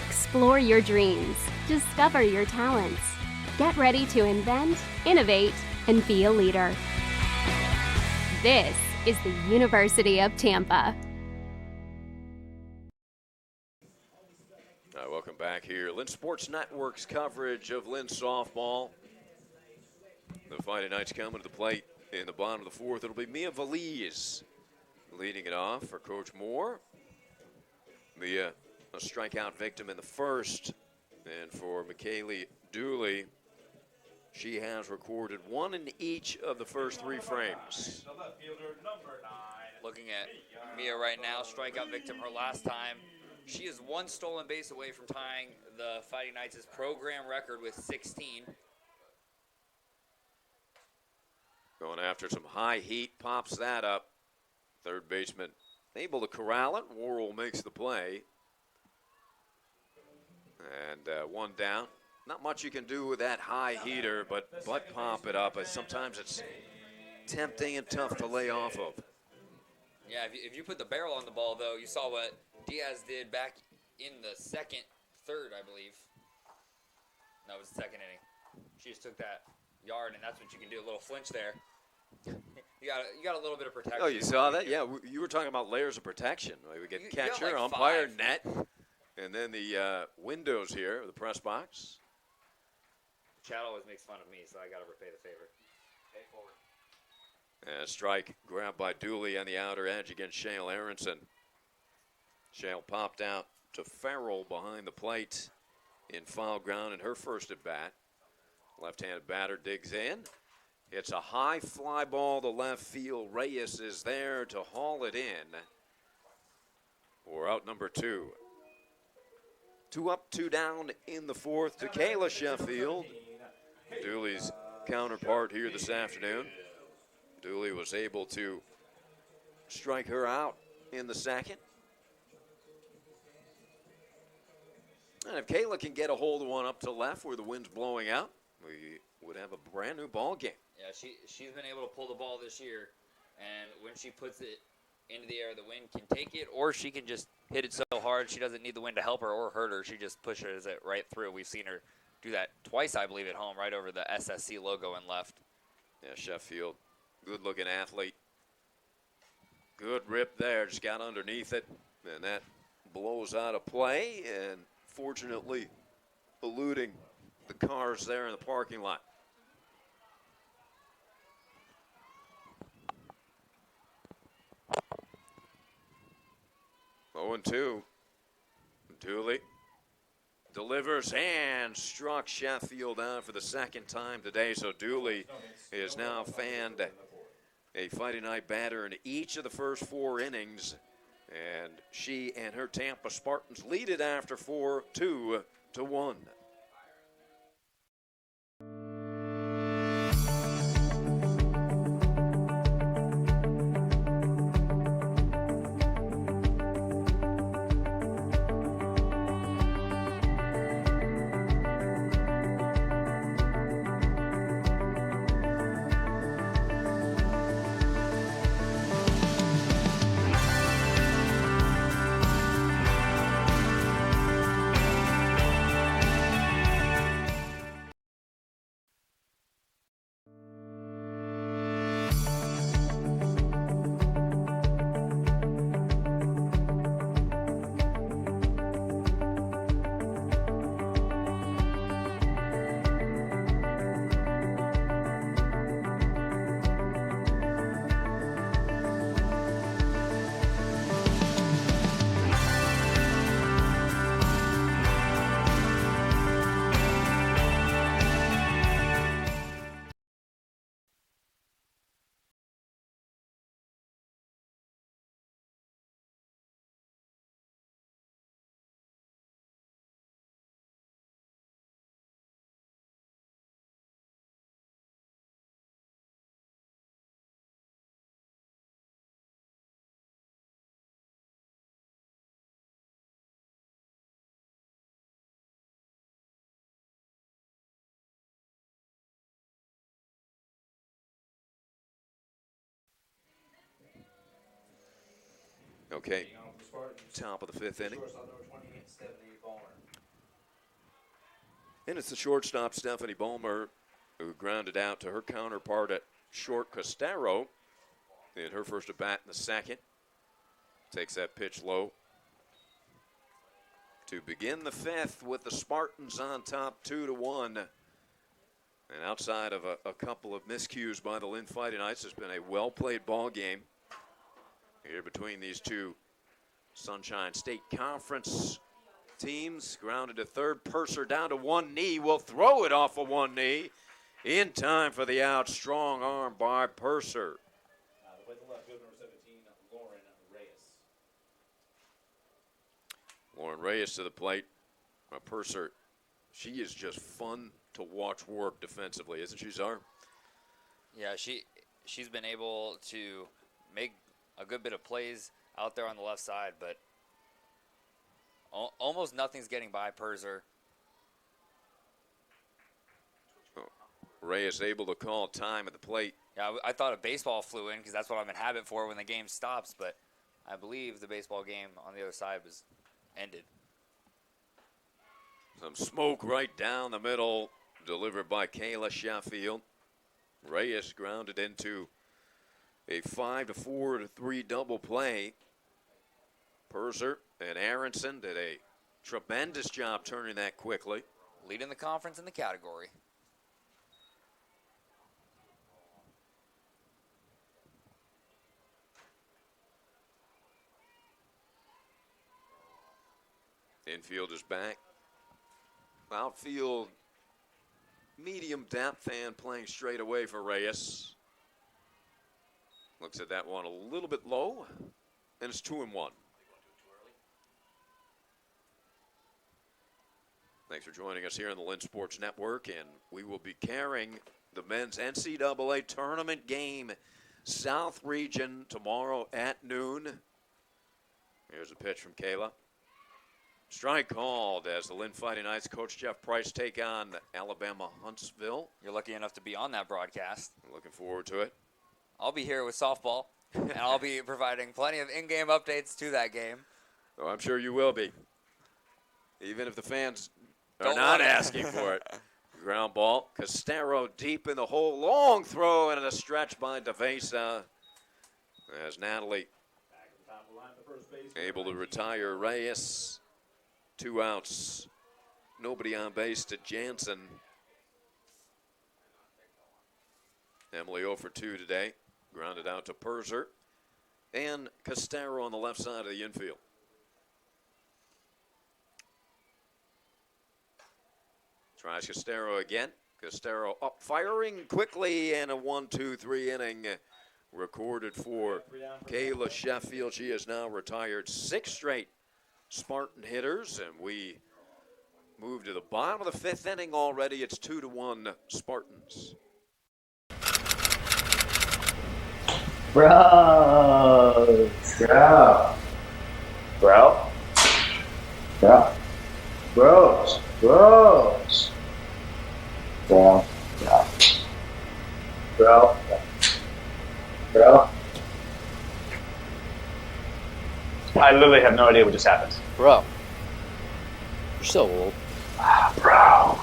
Explore your dreams. Discover your talents. Get ready to invent, innovate, and be a leader. This is the University of Tampa. welcome back here. Lynn Sports Network's coverage of Lynn softball. The Fighting Knights coming to the plate in the bottom of the fourth. It'll be Mia Valise leading it off for Coach Moore. Mia, a strikeout victim in the first. And for McKaylee Dooley, she has recorded one in each of the first three frames. Looking at Mia right now, strikeout victim her last time. She is one stolen base away from tying the Fighting Knights' program record with 16. Going after some high heat, pops that up. Third baseman able to corral it. Worrell makes the play. And one down. Not much you can do with that high heater, but pop it up. Sometimes it's tempting and tough to lay off of. Yeah, if you put the barrel on the ball, though, you saw what Diaz did back in the third, I believe. No, it was the second inning. She just took that yard, and that's what you can do, a little flinch there. You got a little bit of protection. Oh, you saw that? Yeah, you were talking about layers of protection. We get catcher, like umpire, net, and then the windows here, the press box. Chad always makes fun of me, so I got to repay the favor. Pay forward. Strike grabbed by Dooley on the outer edge against Shale Aronson. Shale popped out to Farrell behind the plate in foul ground in her first at bat. Left-handed batter digs in. It's a high fly ball to left field. Reyes is there to haul it in. We're out number 2. 2 up, 2 down in the fourth to Kayla Sheffield. Dooley's counterpart here this afternoon. Dooley was able to strike her out in the second. And if Kayla can get a hold of one up to left where the wind's blowing out, we would have a brand new ball game. Yeah, she's been able to pull the ball this year, and when she puts it into the air, the wind can take it, or she can just hit it so hard she doesn't need the wind to help her or hurt her. She just pushes it right through. We've seen her do that twice, I believe, at home, right over the SSC logo and left. Yeah, Sheffield, good-looking athlete. Good rip there, just got underneath it, and that blows out of play, and fortunately eluding the cars there in the parking lot. Oh, 0-2. Dooley delivers and struck Sheffield out for the second time today. So Dooley is now fanned a Fighting Night batter in each of the first 4 innings. And she and her Tampa Spartans lead it after 4, 2-1. Okay, top of the 5th inning. And it's the shortstop, Stephanie Ballmer, who grounded out to her counterpart at short, Costero, in her first at bat in the second. Takes that pitch low. to begin the fifth with the Spartans on top 2-1. And outside of a couple of miscues by the Lynn Fighting Knights, it's been a well-played ball game here between these two Sunshine State Conference teams. Grounded to third. Purser down to one knee. Will throw it off of one knee. In time for the out. Strong arm by Purser. With the left, number 17, Lauren Reyes. Lauren Reyes to the plate. Purser, she is just fun to watch work defensively, isn't she, Czar? Yeah, she's been able to make a good bit of plays out there on the left side, but almost nothing's getting by Purser. Reyes able to call time at the plate. Yeah, I thought a baseball flew in because that's what I'm in habit for when the game stops, but I believe the baseball game on the other side was ended. Some smoke right down the middle, delivered by Kayla Sheffield. Reyes grounded into a 5-4-3 double play. Purser and Aronson did a tremendous job turning that quickly. Leading the conference in the category. Infield is back. Outfield, medium depth and playing straight away for Reyes. Looks at that one a little bit low, and it's 2-1. Thanks for joining us here on the Lynn Sports Network, and we will be carrying the men's NCAA tournament game, South Region, tomorrow at noon. Here's a pitch from Kayla. Strike called as the Lynn Fighting Knights coach Jeff Price take on Alabama Huntsville. You're lucky enough to be on that broadcast. Looking forward to it. I'll be here with softball, and I'll be providing plenty of in-game updates to that game. Oh, I'm sure you will be, even if the fans are Don't not want it. asking for it. Ground ball. Castero deep in the hole. Long throw and a stretch by DeVesa as Natalie able to retire Reyes. 2 outs. Nobody on base to Jansen. Emily 0 for 2 today. Grounded out to Purser. And Castero on the left side of the infield. Tries Castero again. Castero up firing quickly, and a 1-2-3 inning recorded for Kayla Sheffield. She has now retired 6 straight Spartan hitters, and we move to the bottom of the 5th inning already. It's 2-1 Spartans. Bro. Bro. Bro. Bro. Bros. Bros. Bro. Bro. Bro. Bro. I literally have no idea what just happened. Bro, you're so old. Bro.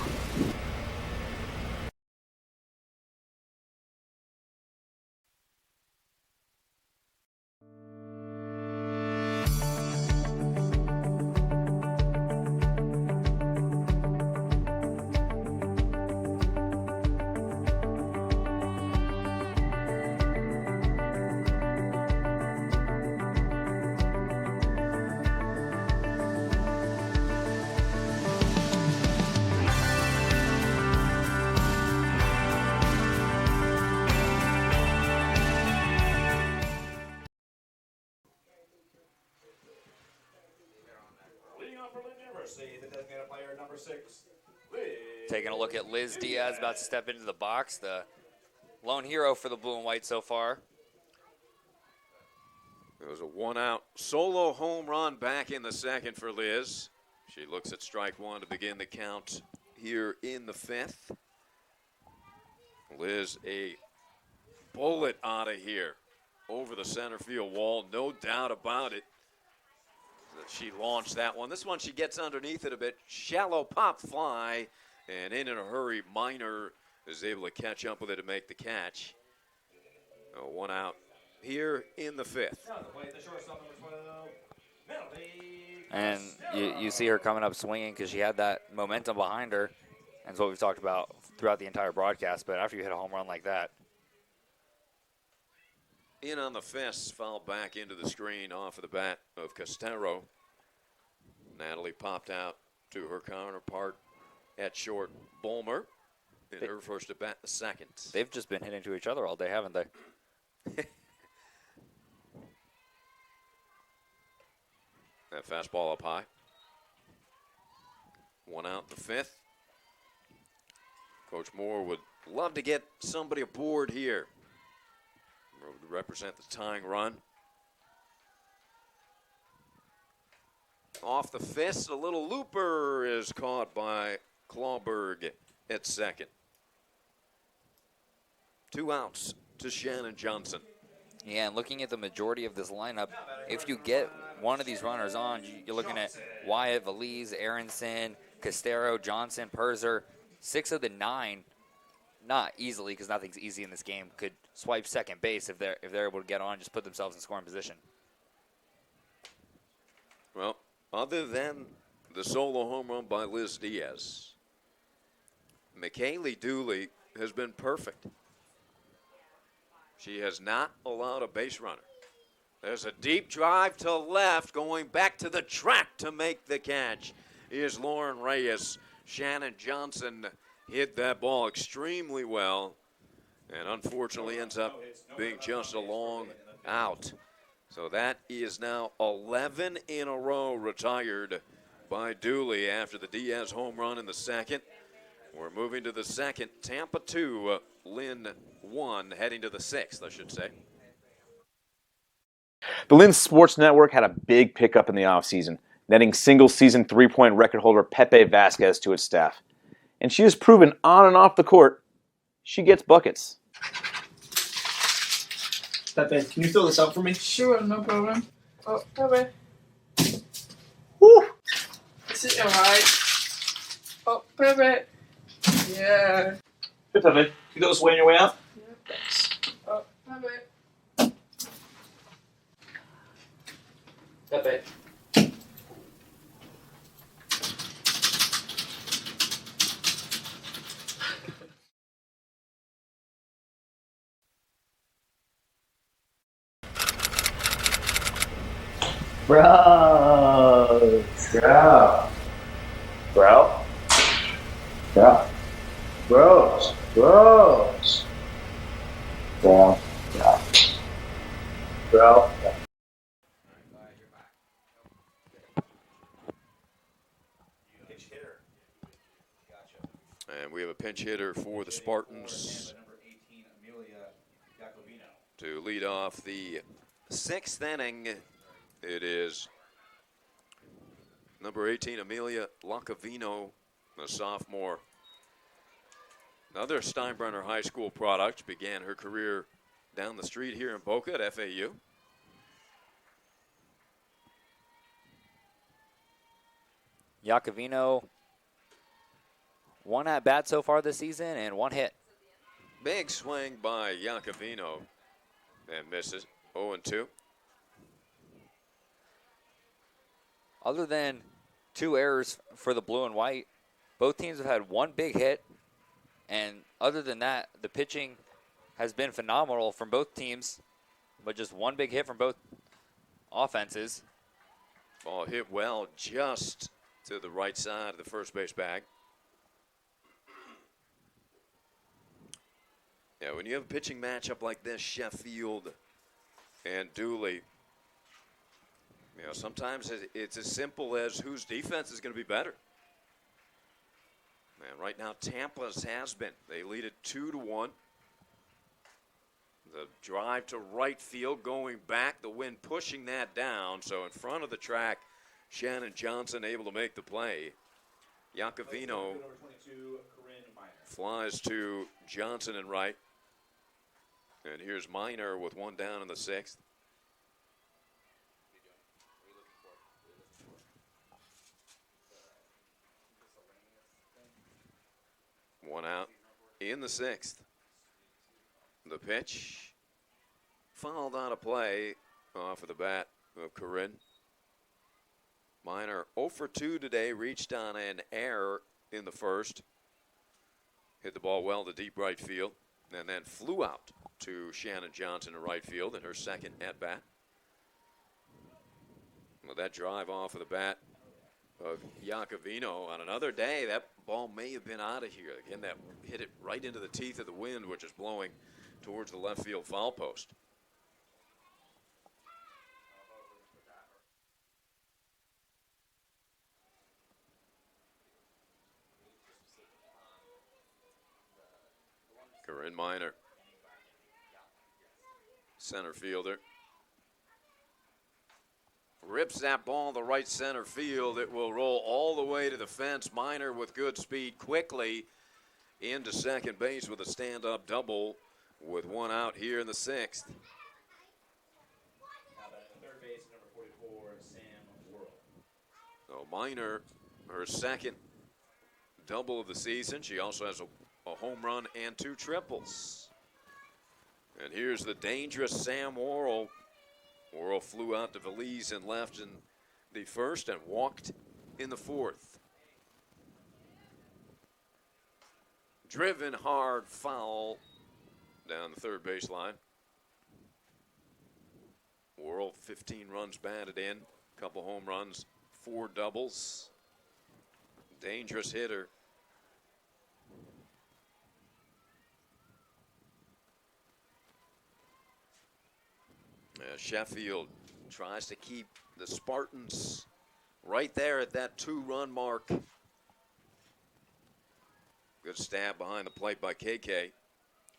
Taking a look at Liz Diaz, about to step into the box, the lone hero for the blue and white so far. It was a 1-out solo home run back in the 2nd for Liz. She looks at strike 1 to begin the count here in the 5th. Liz, a bullet out of here over the center field wall, no doubt about it. She launched that one. This one she gets underneath it a bit. Shallow pop fly, and in a hurry, Minor is able to catch up with it to make the catch. 1 out here in the 5th. Now the play, the shortstop, number 12, Melody And you see her coming up swinging because she had that momentum behind her. And that's what we've talked about throughout the entire broadcast. But after you hit a home run like that. In on the fist, foul back into the screen off of the bat of Castero. Natalie popped out to her counterpart at short, Bulmer, in her first at bat, the second. They've just been hitting to each other all day, haven't they? That fastball up high. One out the fifth. Coach Moore would love to get somebody aboard here. Would represent the tying run. Off the fist, a little looper is caught by Clawberg at second. 2 outs to Shannon Johnson. Yeah, and looking at the majority of this lineup, if you get one of these runners on, you're looking at Wyatt, Valise, Aronson, Castero, Johnson, Perzer. 6 of the 9, not easily because nothing's easy in this game, could swipe second base if they're able to get on, just put themselves in scoring position. Well, other than the solo home run by Liz Diaz, McKaylee Dooley has been perfect. She has not allowed a base runner. There's a deep drive to left, going back to the track to make the catch is Lauren Reyes. Shannon Johnson hit that ball extremely well and unfortunately ends up being just a long out. So that is now 11 in a row retired by Dooley after the Diaz home run in the second. We're moving to the second. Tampa 2, Lynn 1, heading to the sixth, I should say. The Lynn Sports Network had a big pickup in the offseason, netting single-season three-point record holder Pepe Vasquez to its staff. And she has proven on and off the court, she gets buckets. Pepe, can you fill this out for me? Sure, no problem. Oh, Pepe. Woo! Is it alright? Oh, Pepe. Yeah. Hey, Pepe, can you go this way on your way out? Yeah. Thanks. Oh, Pepe. Pepe. Bro. Bro. Bro. Bro. Bros. Bros. Bro. Bro. Bro. And we have a pinch hitter for the Spartans to lead off the sixth inning. It is number 18, Amelia Lacavino, a sophomore. Another Steinbrenner High School product, began her career down the street here in Boca at FAU. Iacovino, 1 at bat so far this season and 1 hit. Big swing by Iacovino and misses. 0-2. Other than 2 errors for the blue and white, both teams have had 1 big hit. And other than that, the pitching has been phenomenal from both teams, but just 1 big hit from both offenses. Ball hit well just to the right side of the first base bag. Yeah, when you have a pitching matchup like this, Sheffield and Dooley, you know, sometimes it's as simple as whose defense is going to be better. And right now, Tampa's has been. They lead it 2-1. The drive to right field going back, the wind pushing that down. So in front of the track, Shannon Johnson able to make the play. Iacovino flies to Johnson and right. And here's Miner with 1 down in the sixth. One out in the sixth. The pitch fouled out of play off of the bat of Corinne. Minor 0 for 2 today, reached on an error in the first. Hit the ball well to deep right field, and then flew out to Shannon Johnson in right field in her second at-bat. With that drive off of the bat of Iacovino on another day, that ball may have been out of here. Again, that hit it right into the teeth of the wind, which is blowing towards the left field foul post. Corinne Minor, center fielder. Rips that ball to right center field. It will roll all the way to the fence. Minor with good speed quickly into second base with a stand-up double with one out here in the sixth. Third base, number 44, Sam Worrell. So Minor, her second double of the season. She also has a home run and 2 triples. And here's the dangerous Sam Worrell. Worrell flew out to Valise and left in the first and walked in the fourth. Driven hard foul down the third baseline. Worrell 15 runs batted in, couple home runs, 4 doubles. Dangerous hitter. Sheffield tries to keep the Spartans right there at that 2-run mark. Good stab behind the plate by KK.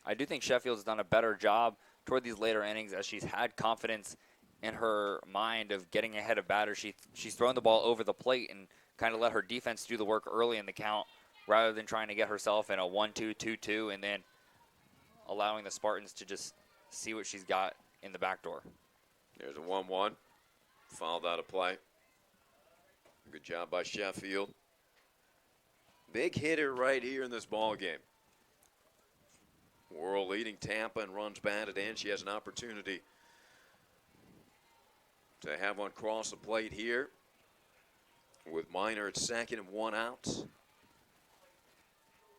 I do think Sheffield's done a better job toward these later innings as she's had confidence in her mind of getting ahead of batters. She's thrown the ball over the plate and kind of let her defense do the work early in the count rather than trying to get herself in a 1-2, 2-2 and then allowing the Spartans to just see what she's got in the back door. There's a 1-1. Fouled out of play. Good job by Sheffield. Big hitter right here in this ball game. Worrell leading Tampa and runs batted in. She has an opportunity to have one cross the plate here with Minor at second and 1 out.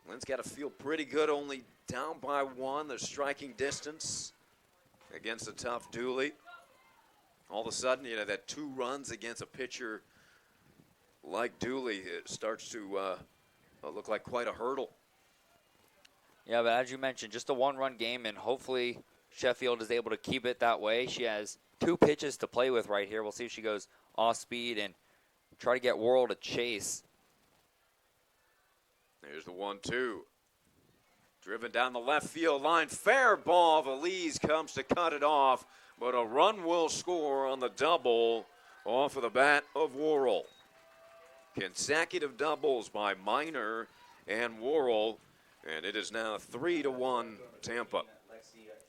Lynn's got to feel pretty good, only down by 1. They're striking distance against a tough Dooley. All of a sudden, you know, that 2 runs against a pitcher like Dooley, it starts to look like quite a hurdle. Yeah, but as you mentioned, just a 1-run game, and hopefully Sheffield is able to keep it that way. She has 2 pitches to play with right here. We'll see if she goes off speed and try to get Worrell to chase. There's the 1-2. Driven down the left field line. Fair ball. Valise comes to cut it off, but a run will score on the double off of the bat of Worrell. Consecutive doubles by Minor and Worrell, and it is now 3-1 Tampa.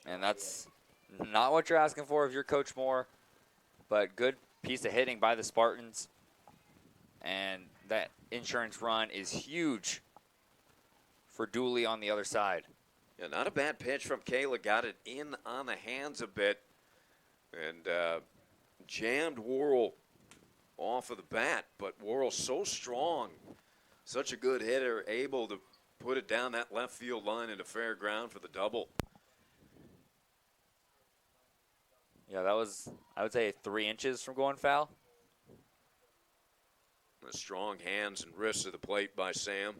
And that's not what you're asking for if you're Coach Moore, but good piece of hitting by the Spartans. And that insurance run is huge for Dooley on the other side. Yeah, not a bad pitch from Kayla. Got it in on the hands a bit and jammed Worrell off of the bat. But Worrell's so strong, such a good hitter, able to put it down that left field line into fair ground for the double. Yeah, that was, I would say, 3 inches from going foul. The strong hands and wrists of the plate by Sam.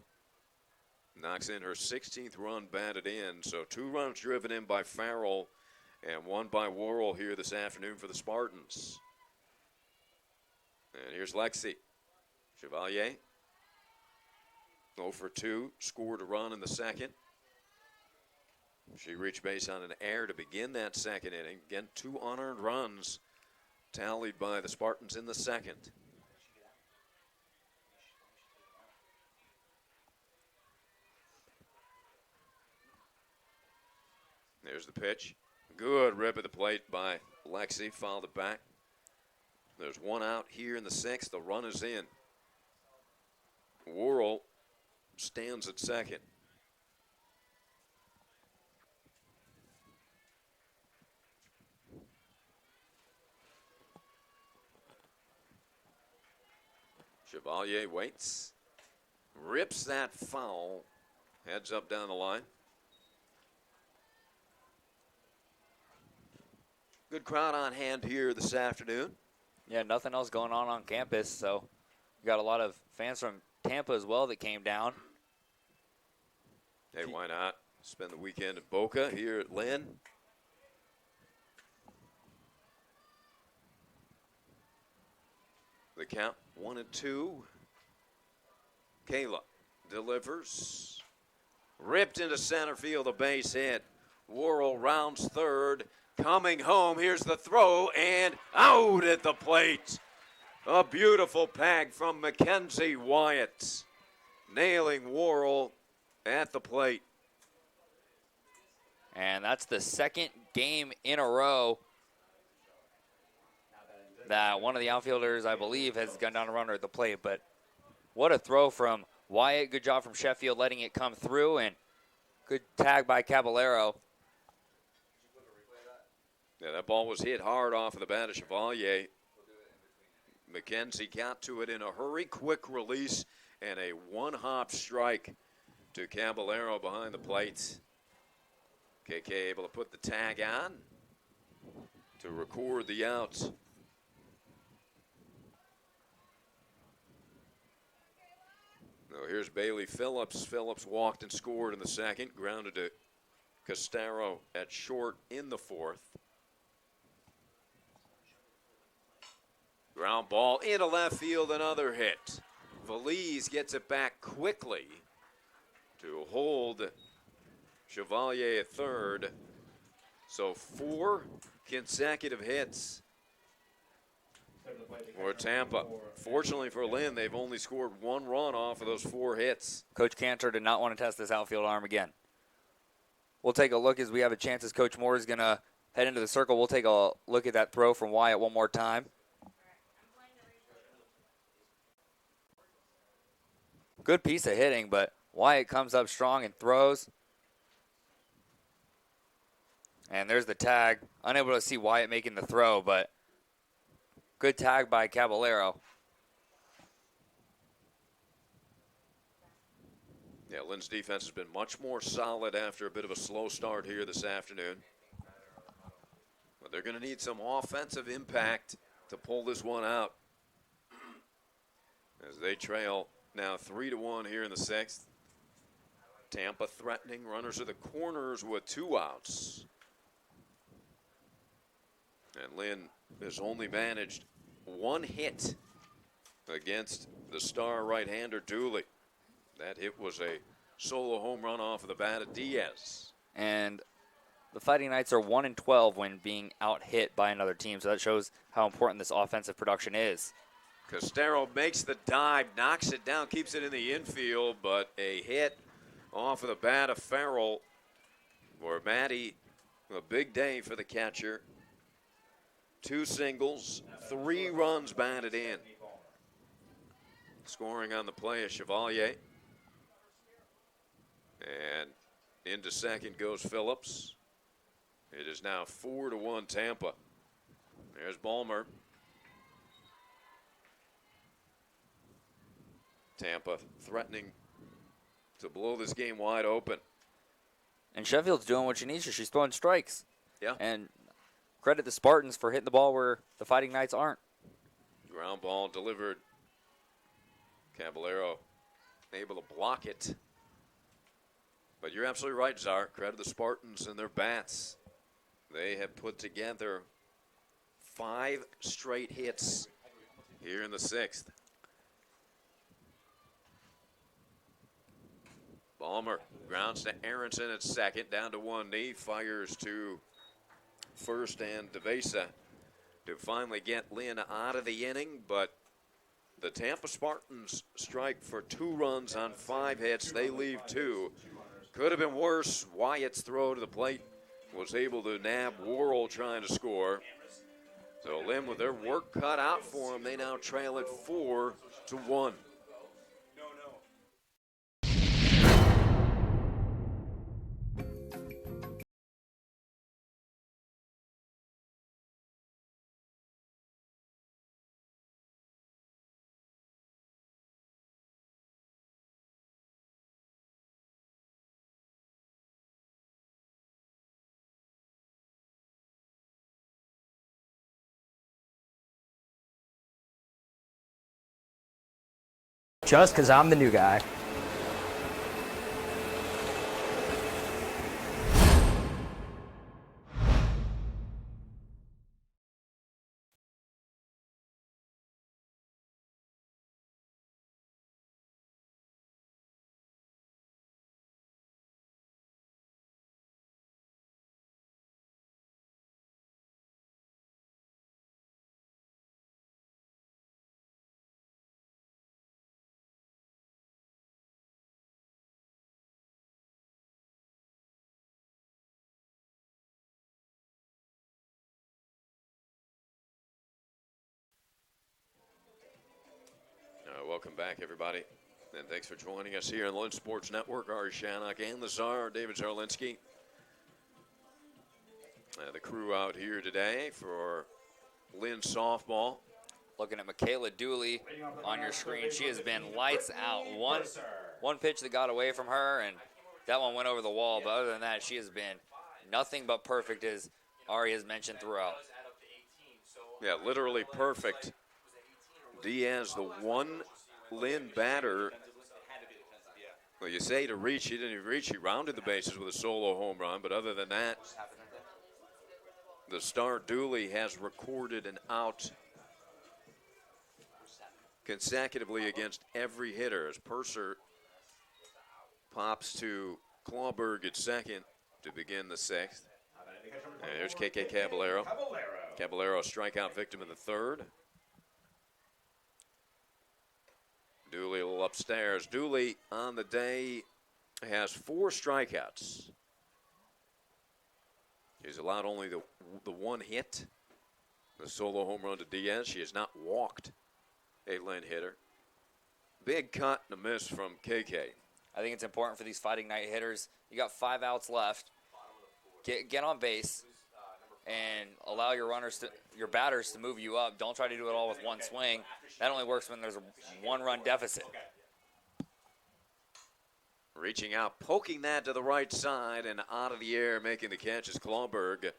Knocks in her 16th run batted in. So 2 runs driven in by Farrell and 1 by Worrell here this afternoon for the Spartans. And here's Lexi. Chevalier 0 for 2, scored a run in the second. She reached base on an error to begin that second inning. Again, 2 unearned runs tallied by the Spartans in the second. There's the pitch. Good rip at the plate by Lexi. Fouled it back. There's 1 out here in the sixth. The run is in. Worrell stands at second. Chevalier waits. Rips that foul. Heads up down the line. Good crowd on hand here this afternoon. Yeah, nothing else going on campus, so we got a lot of fans from Tampa as well that came down. Hey, why not? Spend the weekend in Boca here at Lynn. The count 1-2. Kayla delivers. Ripped into center field, a base hit. Worrell rounds third. Coming home, here's the throw, and out at the plate. A beautiful peg from Mackenzie Wyatt. Nailing Worrell at the plate. And that's the second game in a row that one of the outfielders, I believe, has gone down a runner at the plate. But what a throw from Wyatt. Good job from Sheffield letting it come through, and good tag by Caballero. Yeah, that ball was hit hard off of the bat of Chevalier. McKenzie got to it in a hurry, quick release, and a one-hop strike to Caballero behind the plate. KK able to put the tag on to record the out. Now here's Bailey Phillips. Phillips walked and scored in the second, grounded to Castaro at short in the fourth. Ground ball into left field, another hit. Valise gets it back quickly to hold Chevalier at third. So 4 consecutive hits for Tampa. Fortunately for Lynn, they've only scored 1 run off of those 4 hits. Coach Cantor did not want to test this outfield arm again. We'll take a look as we have a chance as Coach Moore is going to head into the circle. We'll take a look at that throw from Wyatt one more time. Good piece of hitting, but Wyatt comes up strong and throws. And there's the tag. Unable to see Wyatt making the throw, but good tag by Caballero. Yeah, Lynn's defense has been much more solid after a bit of a slow start here this afternoon. But they're going to need some offensive impact to pull this one out as they trail now 3-1 here in the 6th. Tampa threatening runners at the corners with 2 outs. And Lynn has only managed 1 hit against the star right-hander Dooley. That hit was a solo home run off of the bat of Diaz. And the Fighting Knights are 1-12 when being out-hit by another team, so that shows how important this offensive production is. Castaro makes the dive, knocks it down, keeps it in the infield, but a hit off of the bat of Farrell for Matty. A big day for the catcher. 2 singles, 3 runs batted in. Scoring on the play is Chevalier. And into second goes Phillips. It is now 4-1 Tampa. There's Ballmer. Tampa threatening to blow this game wide open. And Sheffield's doing what she needs to. She's throwing strikes. Yeah. And credit the Spartans for hitting the ball where the Fighting Knights aren't. Ground ball delivered. Caballero able to block it. But you're absolutely right, Czar. Credit the Spartans and their bats. They have put together 5 straight hits here in the 6th. Ballmer grounds to Aronson at second, down to 1 knee, fires to first and Devesa to finally get Lynn out of the inning, but the Tampa Spartans strike for 2 runs on 5 hits. They leave 2. Could have been worse. Wyatt's throw to the plate was able to nab Worrell trying to score. So Lynn with their work cut out for them, they now trail it 4-1. Just because I'm the new guy. Welcome back, everybody. And thanks for joining us here on the Lynn Sports Network. Ari Shannock and the Czar, David Zarlinski. The crew out here today for Lynn softball. Looking at Michaela Dooley on your screen. She has been lights out. One pitch that got away from her, and that one went over the wall. But other than that, she has been nothing but perfect, as Ari has mentioned throughout. Yeah, literally perfect. Diaz, the one Lynn batter. Well, you say to reach, he didn't even reach. He rounded the bases with a solo home run. But other than that, the star Dooley has recorded an out consecutively against every hitter as Purser pops to Clawberg at second to begin the sixth. And here's KK Caballero. Caballero, a strikeout victim in the third. Dooley a little upstairs. Dooley on the day has 4 strikeouts. He's allowed only the one hit, the solo home run to Diaz. She has not walked a Lynn hitter. Big cut and a miss from KK. I think it's important for these Fighting Night hitters. You got 5 outs left. Get on base and allow your batters to move you up. Don't try to do it all with one swing. That only works when there's a one-run deficit. Reaching out, poking that to the right side and out of the air, making the catch is Clawberg.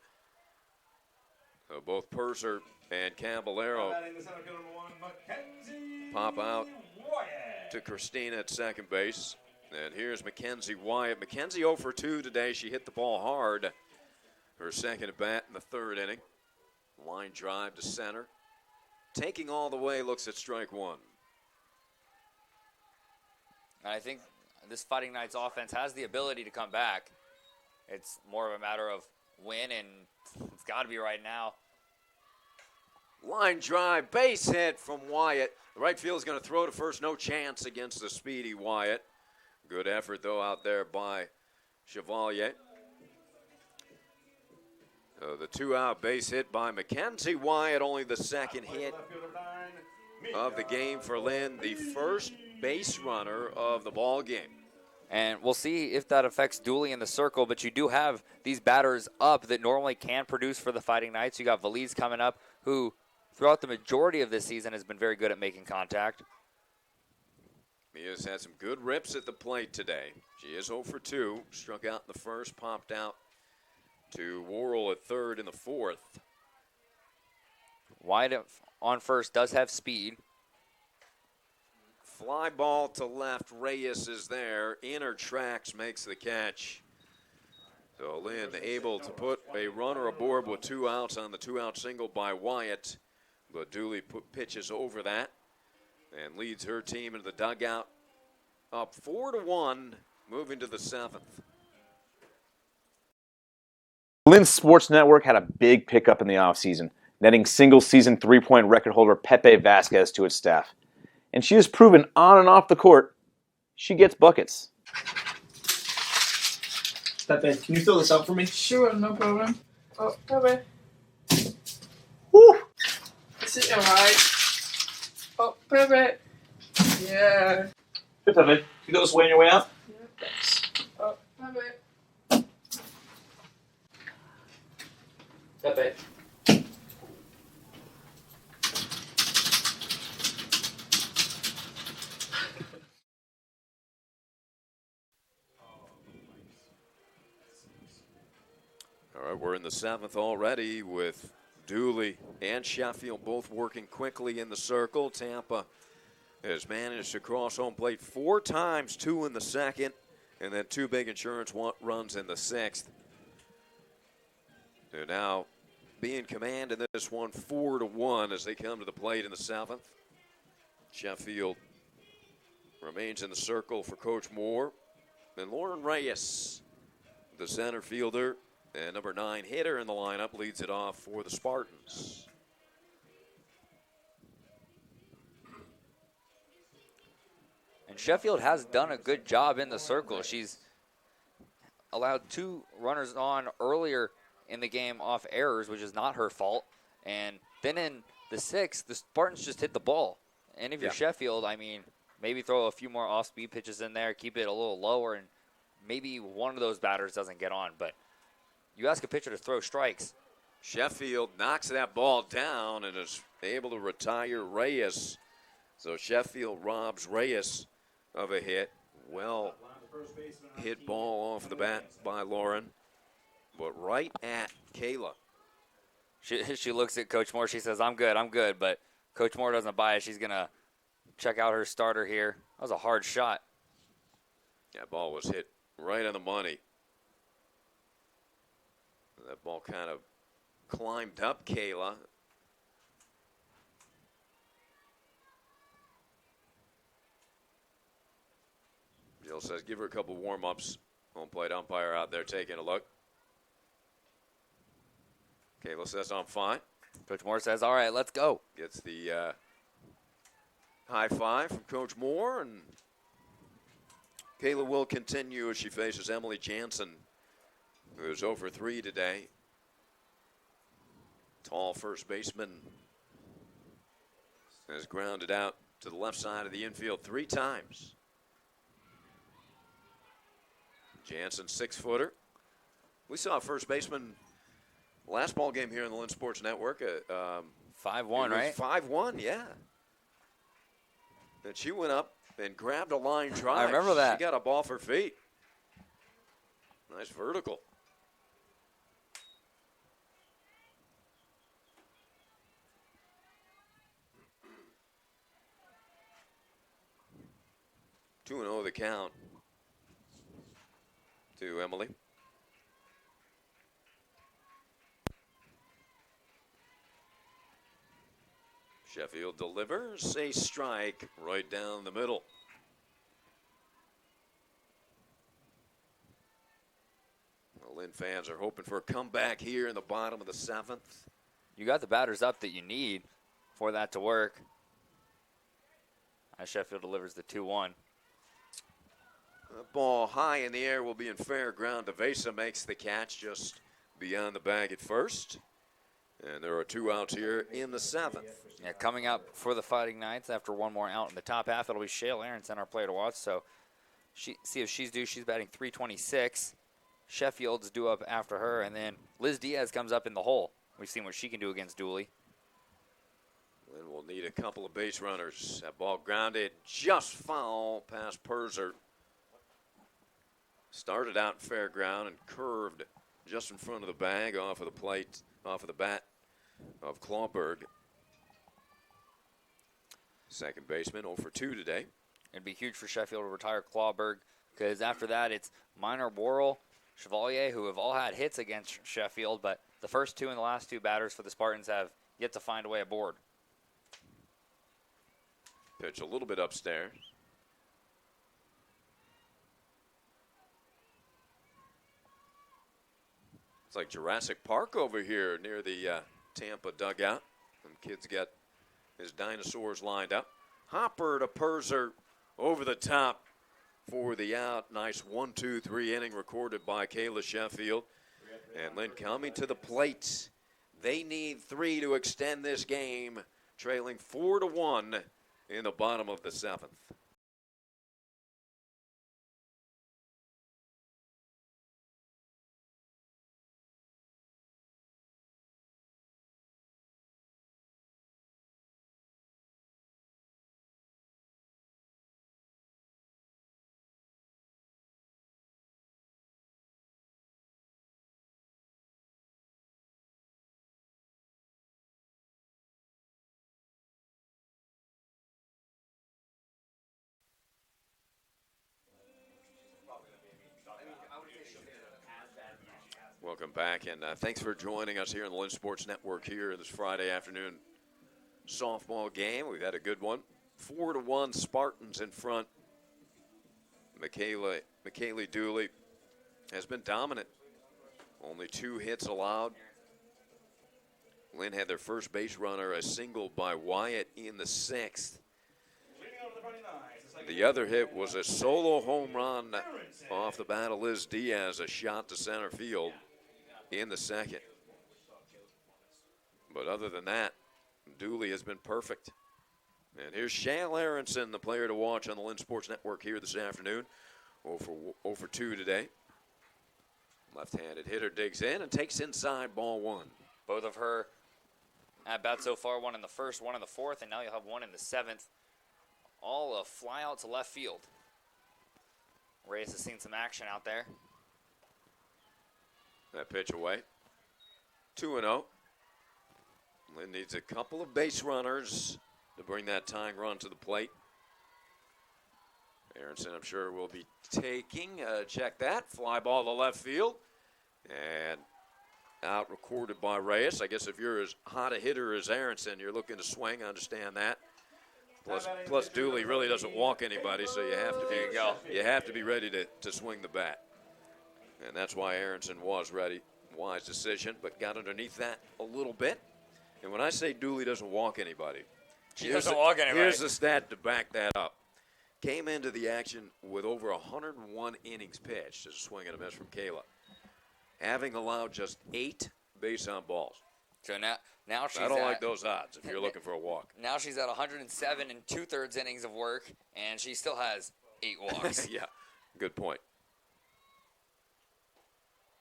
So both Purser and Caballero pop out to Christina at second base. And here's Mackenzie Wyatt. Mackenzie 0 for 2 today. She hit the ball hard. Her second at bat in the third inning. Line drive to center. Taking all the way, looks at strike one. And I think this Fighting Knights offense has the ability to come back. It's more of a matter of when, and it's got to be right now. Line drive, base hit from Wyatt. The right field is going to throw to first. No chance against the speedy Wyatt. Good effort, though, out there by Chevalier. The 2-out base hit by Mackenzie Wyatt, only the second hit of the game for Lynn, the first base runner of the ball game. And we'll see if that affects Dooley in the circle, but you do have these batters up that normally can produce for the Fighting Knights. You got Valise coming up, who throughout the majority of this season has been very good at making contact. Mia's had some good rips at the plate today. She is 0 for 2, struck out in the first, popped out to Worrell at third in the fourth. Wyatt on first does have speed. Fly ball to left. Reyes is there. Inner tracks makes the catch. So Lynn able to put a runner aboard with 2 outs on the 2-out single by Wyatt. But Dooley pitches over that and leads her team into the dugout up 4-1, moving to the 7th. Lynn Sports Network had a big pickup in the offseason, netting single-season 3-point record holder Pepe Vasquez to its staff. And she has proven on and off the court, she gets buckets. Pepe, can you fill this up for me? Sure, no problem. Oh, Pepe. Woo! Is it alright? Oh, Pepe. Yeah. Hey, Pepe, can you go this way on your way out? Yeah. Oh, Pepe. Pepe. All right, we're in the 7th already with Dooley and Sheffield both working quickly in the circle. Tampa has managed to cross home plate 4 times, 2 in the second, and then 2 big insurance runs in the 6th. They're now being command in this one 4-1 as they come to the plate in the 7th. Sheffield remains in the circle for Coach Moore. And Lauren Reyes, the center fielder and number 9 hitter in the lineup, leads it off for the Spartans. And Sheffield has done a good job in the circle. She's allowed 2 runners on earlier in the game off errors, which is not her fault. And then in the 6th, the Spartans just hit the ball. And if you're Sheffield, I mean, maybe throw a few more off-speed pitches in there, keep it a little lower, and maybe one of those batters doesn't get on. But you ask a pitcher to throw strikes. Sheffield knocks that ball down and is able to retire Reyes. So Sheffield robs Reyes of a hit. Well hit ball off the bat by Lauren, but right at Kayla. She looks at Coach Moore. She says, I'm good. But Coach Moore doesn't buy it. She's going to check out her starter here. That was a hard shot. That ball was hit right on the money. That ball kind of climbed up Kayla. Jill says, give her a couple warm-ups. Home plate umpire out there taking a look. Kayla says, I'm fine. Coach Moore says, all right, let's go. Gets the high five from Coach Moore, and Kayla will continue as she faces Emily Jansen, who is 0 for 3 today. Tall first baseman has grounded out to the left side of the infield 3 times. Jansen, 6-footer. We saw a first baseman last ball game here in the Lynn Sports Network. 5-1, right? 5-1, yeah. And she went up and grabbed a line drive. I remember that. She got up off her feet. Nice vertical. Two and 0 the count to Emily. Sheffield delivers a strike right down the middle. The Lynn fans are hoping for a comeback here in the bottom of the 7th. You got the batters up that you need for that to work. As Sheffield delivers the 2-1. The ball high in the air will be in fair ground. Devesa makes the catch just beyond the bag at first. And there are 2 outs here in the 7th. Yeah, coming up for the Fighting Knights after one more out in the top half, it'll be Shale Aronson, our player to watch. So see if she's due. She's batting .326. Sheffield's due up after her. And then Liz Diaz comes up in the hole. We've seen what she can do against Dooley. Lynn will need a couple of base runners. That ball grounded just foul past Perser. Started out in fair ground and curved just in front of the bag off of the plate, off of the bat of Clawberg. Second baseman 0 for 2 today. It'd be huge for Sheffield to retire Clawberg because after that it's Minor, Worrell, Chevalier, who have all had hits against Sheffield, but the first 2 and the last 2 batters for the Spartans have yet to find a way aboard. Pitch a little bit upstairs. It's like Jurassic Park over here near the Tampa dugout. Some kids got his dinosaurs lined up. Hopper to Perser over the top for the out. Nice 1-2-3 inning recorded by Kayla Sheffield. And Lynn coming to the plate. They need 3 to extend this game, trailing 4-1 in the bottom of the 7th. Welcome back, and thanks for joining us here on the Lynn Sports Network here this Friday afternoon softball game. We've had a good one. 4-1 Spartans in front. McKaylee Dooley has been dominant. Only 2 hits allowed. Lynn had their first base runner, a single by Wyatt in the 6th. The other hit was a solo home run off the bat of Liz Diaz, a shot to center field in the 2nd. But other than that, Dooley has been perfect. And here's Shale Aronson, the player to watch on the Lynn Sports Network here this afternoon. 0 for 2 today. Left-handed hitter digs in and takes inside, ball 1. Both of her at-bats so far, one in the 1st, one in the 4th, and now you'll have one in the 7th. All a fly out to left field. Reyes has seen some action out there. That pitch away. 2-0. Lynn needs a couple of base runners to bring that tying run to the plate. Aronson, I'm sure, will be taking. Check that. Fly ball to left field. And out recorded by Reyes. I guess if you're as hot a hitter as Aronson, you're looking to swing. I understand that. Plus Dooley really doesn't walk anybody, so you have to be ready to swing the bat. And that's why Aronson was ready. Wise decision, but got underneath that a little bit. And when I say Dooley doesn't walk anybody, here's the stat to back that up. Came into the action with over 101 innings pitched as a swing and a miss from Kayla, having allowed just 8 base on balls. So now she's I don't like those odds if you're looking for a walk. Now she's at 107 and 2/3 innings of work, and she still has 8 walks. Yeah, good point.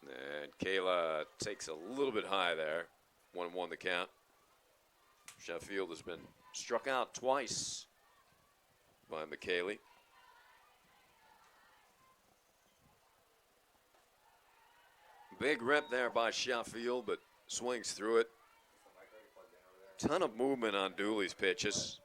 And Kayla takes a little bit high there. 1-1 the count. Sheffield has been struck out twice by McKaylee. Big rip there by Sheffield, but swings through it. Ton of movement on Dooley's pitches.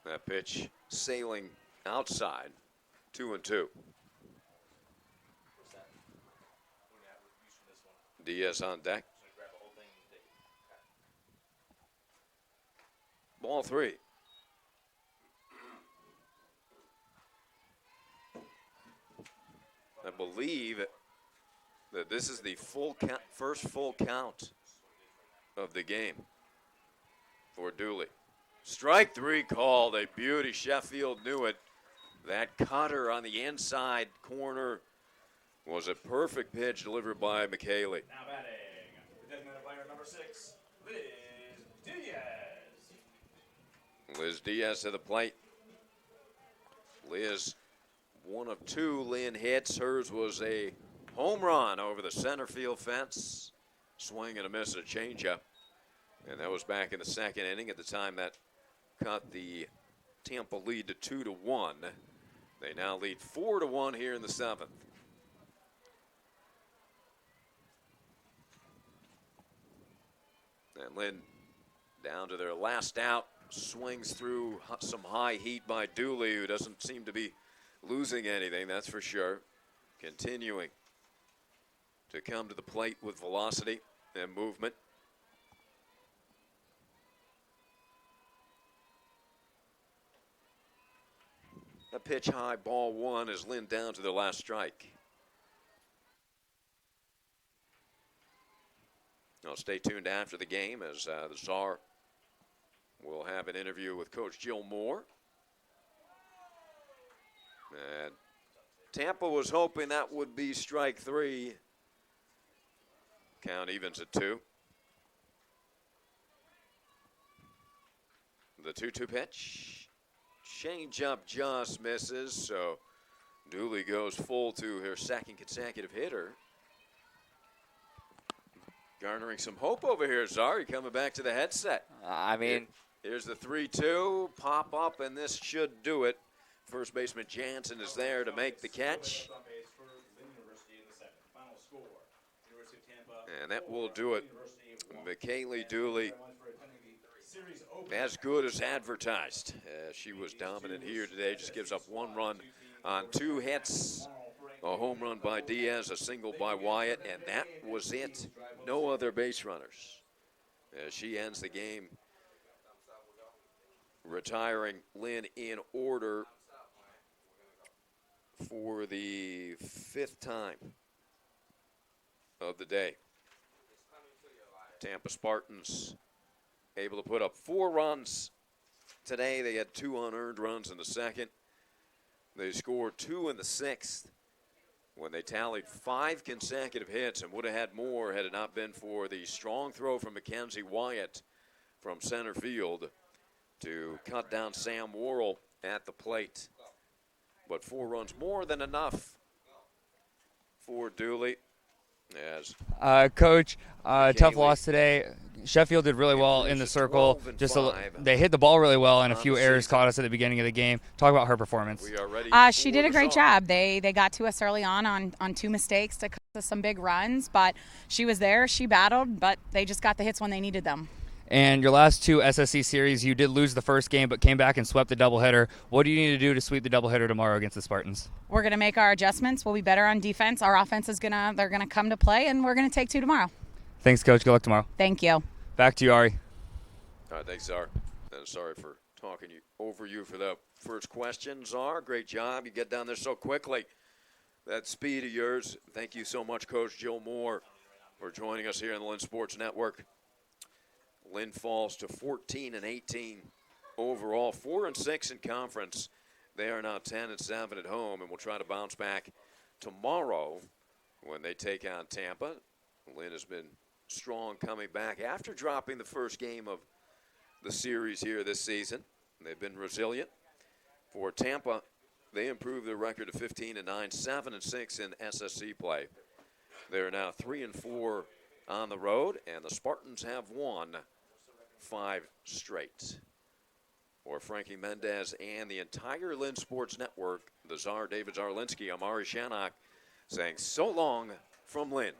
That pitch sailing outside, 2-2. Diaz on deck. Ball 3. I believe that this is the first full count of the game for Dooley. Strike 3 called, a beauty. Sheffield knew it. That cutter on the inside corner was a perfect pitch delivered by McKaylee. Now batting, the designated player number 6, Liz Diaz. Liz Diaz to the plate. Liz, 1 of 2 Lynn hits. Hers was a home run over the center field fence. Swing and a miss, a changeup. And that was back in the 2nd inning. At the time that cut the Tampa lead to 2-1. They now lead 4-1 here in the 7th. And Lynn down to their last out. Swings through some high heat by Dooley, who doesn't seem to be losing anything, that's for sure. Continuing to come to the plate with velocity and movement. A pitch high, ball 1 as Lynn down to their last strike. Now stay tuned after the game as the Czar will have an interview with Coach Jill Moore. And Tampa was hoping that would be strike 3. Count evens at 2. The 2-2 pitch. Change up just misses, so Dooley goes full to her 2nd consecutive hitter. Garnering some hope over here, Zari, coming back to the headset. I mean, here's the 3-2, pop up, and this should do it. First baseman Jansen is there to make the catch. And that will do it. McKaylee Dooley as good as advertised. She was dominant here today, just gives up 1 run on 2 hits. A home run by Diaz, a single by Wyatt, and that was it. No other base runners. As she ends the game, retiring Lynn in order for the 5th time of the day. Tampa Spartans able to put up 4 runs today. They had 2 unearned runs in the 2nd. They scored 2 in the 6th when they tallied 5 consecutive hits and would have had more had it not been for the strong throw from Mackenzie Wyatt from center field to cut down Sam Worrell at the plate. But 4 runs more than enough for Dooley. As Coach, tough loss today. Sheffield did really well in the circle. They hit the ball really well, and a few errors caught us at the beginning of the game. Talk about her performance. She did a great job. They got to us early on 2 mistakes to cost us some big runs, but she was there. She battled, but they just got the hits when they needed them. And your last 2 SSC series, you did lose the first game, but came back and swept the doubleheader. What do you need to do to sweep the doubleheader tomorrow against the Spartans? We're going to make our adjustments. We'll be better on defense. Our offense is they're gonna come to play, and we're gonna take 2 tomorrow. Thanks, Coach. Good luck tomorrow. Thank you. Back to you, Ari. All right, thanks, Czar. And sorry for talking over you for the first question, Czar. Great job. You get down there so quickly. That speed of yours. Thank you so much, Coach Jill Moore, for joining us here on the Lynn Sports Network. Lynn falls to 14-18 overall, 4-6 in conference. They are now 10-7 at home, and will try to bounce back tomorrow when they take on Tampa. Lynn has been strong coming back after dropping the first game of the series here this season. They've been resilient. For Tampa, they improved their record to 15-9, 7-6 in SSC play. They're now 3-4 on the road, and the Spartans have won 5 straight. For Frankie Mendez and the entire Lynn Sports Network, the Czar David Zarlinski, I'm Ari Shannock, saying so long from Lynn.